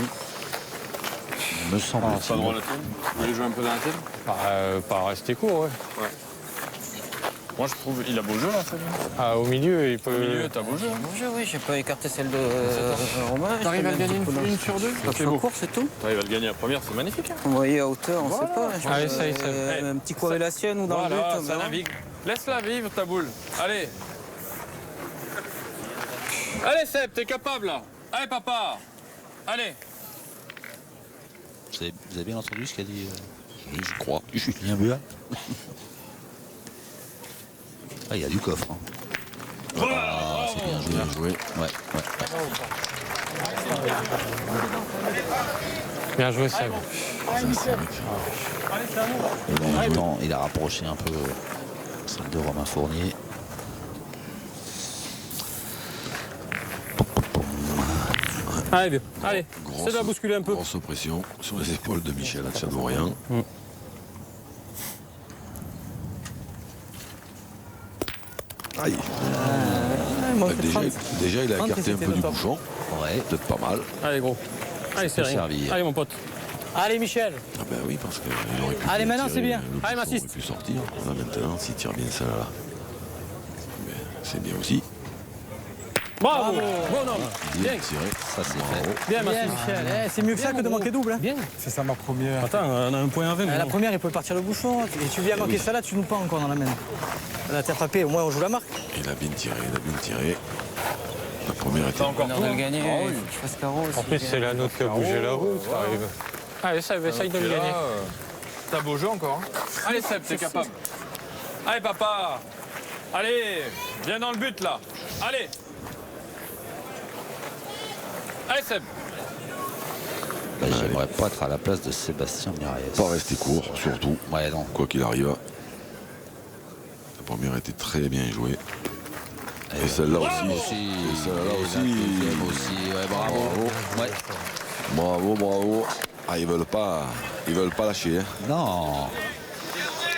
Me semble-t-il. Pas droit la tienne. Vous voulez jouer un peu dans la tienne? Pas rester court, ouais. Moi je trouve il a beau jeu là, Fabien. Ah, au milieu, il peut. Au milieu, t'as beau jeu. Bon jeu, oui, j'ai pas écarté celle de Romain. T'arrives à le gagner une sur deux? C'est beau. Court, c'est tout. T'arrives à le gagner la première, c'est magnifique. Vous voyez à hauteur, on sait pas. Ah, essaye. Un petit courrier la sienne ou dans le but. Ça navigue. Laisse-la vivre ta boule. Allez. Allez Seb, t'es capable là. Allez papa. Allez. Vous avez bien entendu ce qu'a dit Oui, je crois. Julien Buat? Ah, il y a du coffre. Hein. Ah, c'est bien joué. Bien joué. Ouais. Bien joué, Seb. En même temps, il a rapproché un peu celle de Romain Fournier. Allez, c'est de la bousculer un peu. Grosse pression sur les épaules de Michel Hatchadourian. Aïe. Déjà, il a écarté un peu du bouchon. Ouais. Peut-être pas mal. Allez, gros. Allez, c'est rien. Allez, mon pote. Allez, Michel. Ah ben oui, parce qu'il aurait pu. Allez, maintenant, c'est bien. Allez, Il aurait m'assiste. pu sortir. Là, maintenant, s'il tire bien ça là, c'est bien aussi. Bravo. Bon homme. Bien tiré. Ça, c'est fait. Bien, Bien, merci. Michel. C'est mieux que ça que de manquer double. Hein. Bien. C'est ça ma première. Attends, on a un point à 20. La première, il peut partir le bouchon. Et tu viens manquer ça là, tu nous pas encore dans la main. Là, t'es frappé, au moins on joue la marque. Il a bien tiré. La première était On a gagné. Je fasse carreau aussi. En plus, c'est la nôtre qui a bougé la route. Allez, Seb, essaye de le gagner. T'as beau jeu encore. Allez Seb, t'es capable. Allez papa. Allez, viens dans le but là. Allez. Allez Seb. J'aimerais pas être à la place de Sébastien Mirailles. pas resté court, surtout. Ouais, non. Quoi qu'il arrive. La première était très bien jouée. Et celle-là aussi. Ouais, bravo. Ouais. Bravo. Ah, ils veulent pas lâcher. Hein. Non.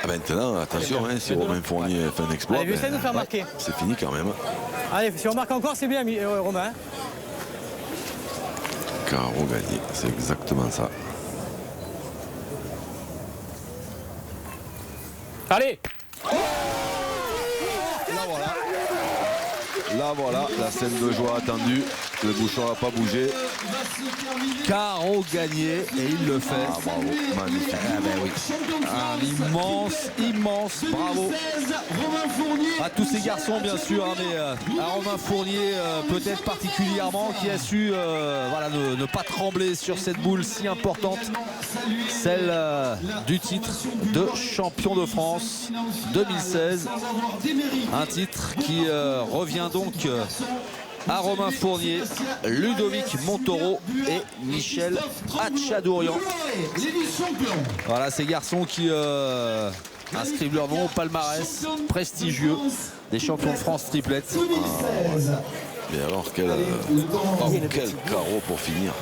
Ah, maintenant, attention, hein, si Romain Fournier fait un exploit, Allez, essaye de faire marquer. c'est fini quand même. Allez, si on marque encore, c'est bien, Romain. Carreau gagné, c'est exactement ça. Allez. Là voilà, la scène de joie attendue. Le bouchon n'a pas bougé. Carreau gagné et il le fait. Ah, bravo, magnifique. Ah ben oui. Un immense bravo à tous ces garçons bien sûr, hein, mais à Romain Fournier peut-être particulièrement qui a su voilà, ne pas trembler sur cette boule si importante, celle du titre de champion de France 2016. Un titre qui revient donc à Romain Fournier, Ludovic Montoro et Michel Hatchadourian. Voilà ces garçons qui inscrivent leur nom au palmarès prestigieux des champions de France triplette. Et alors, quel carreau pour finir.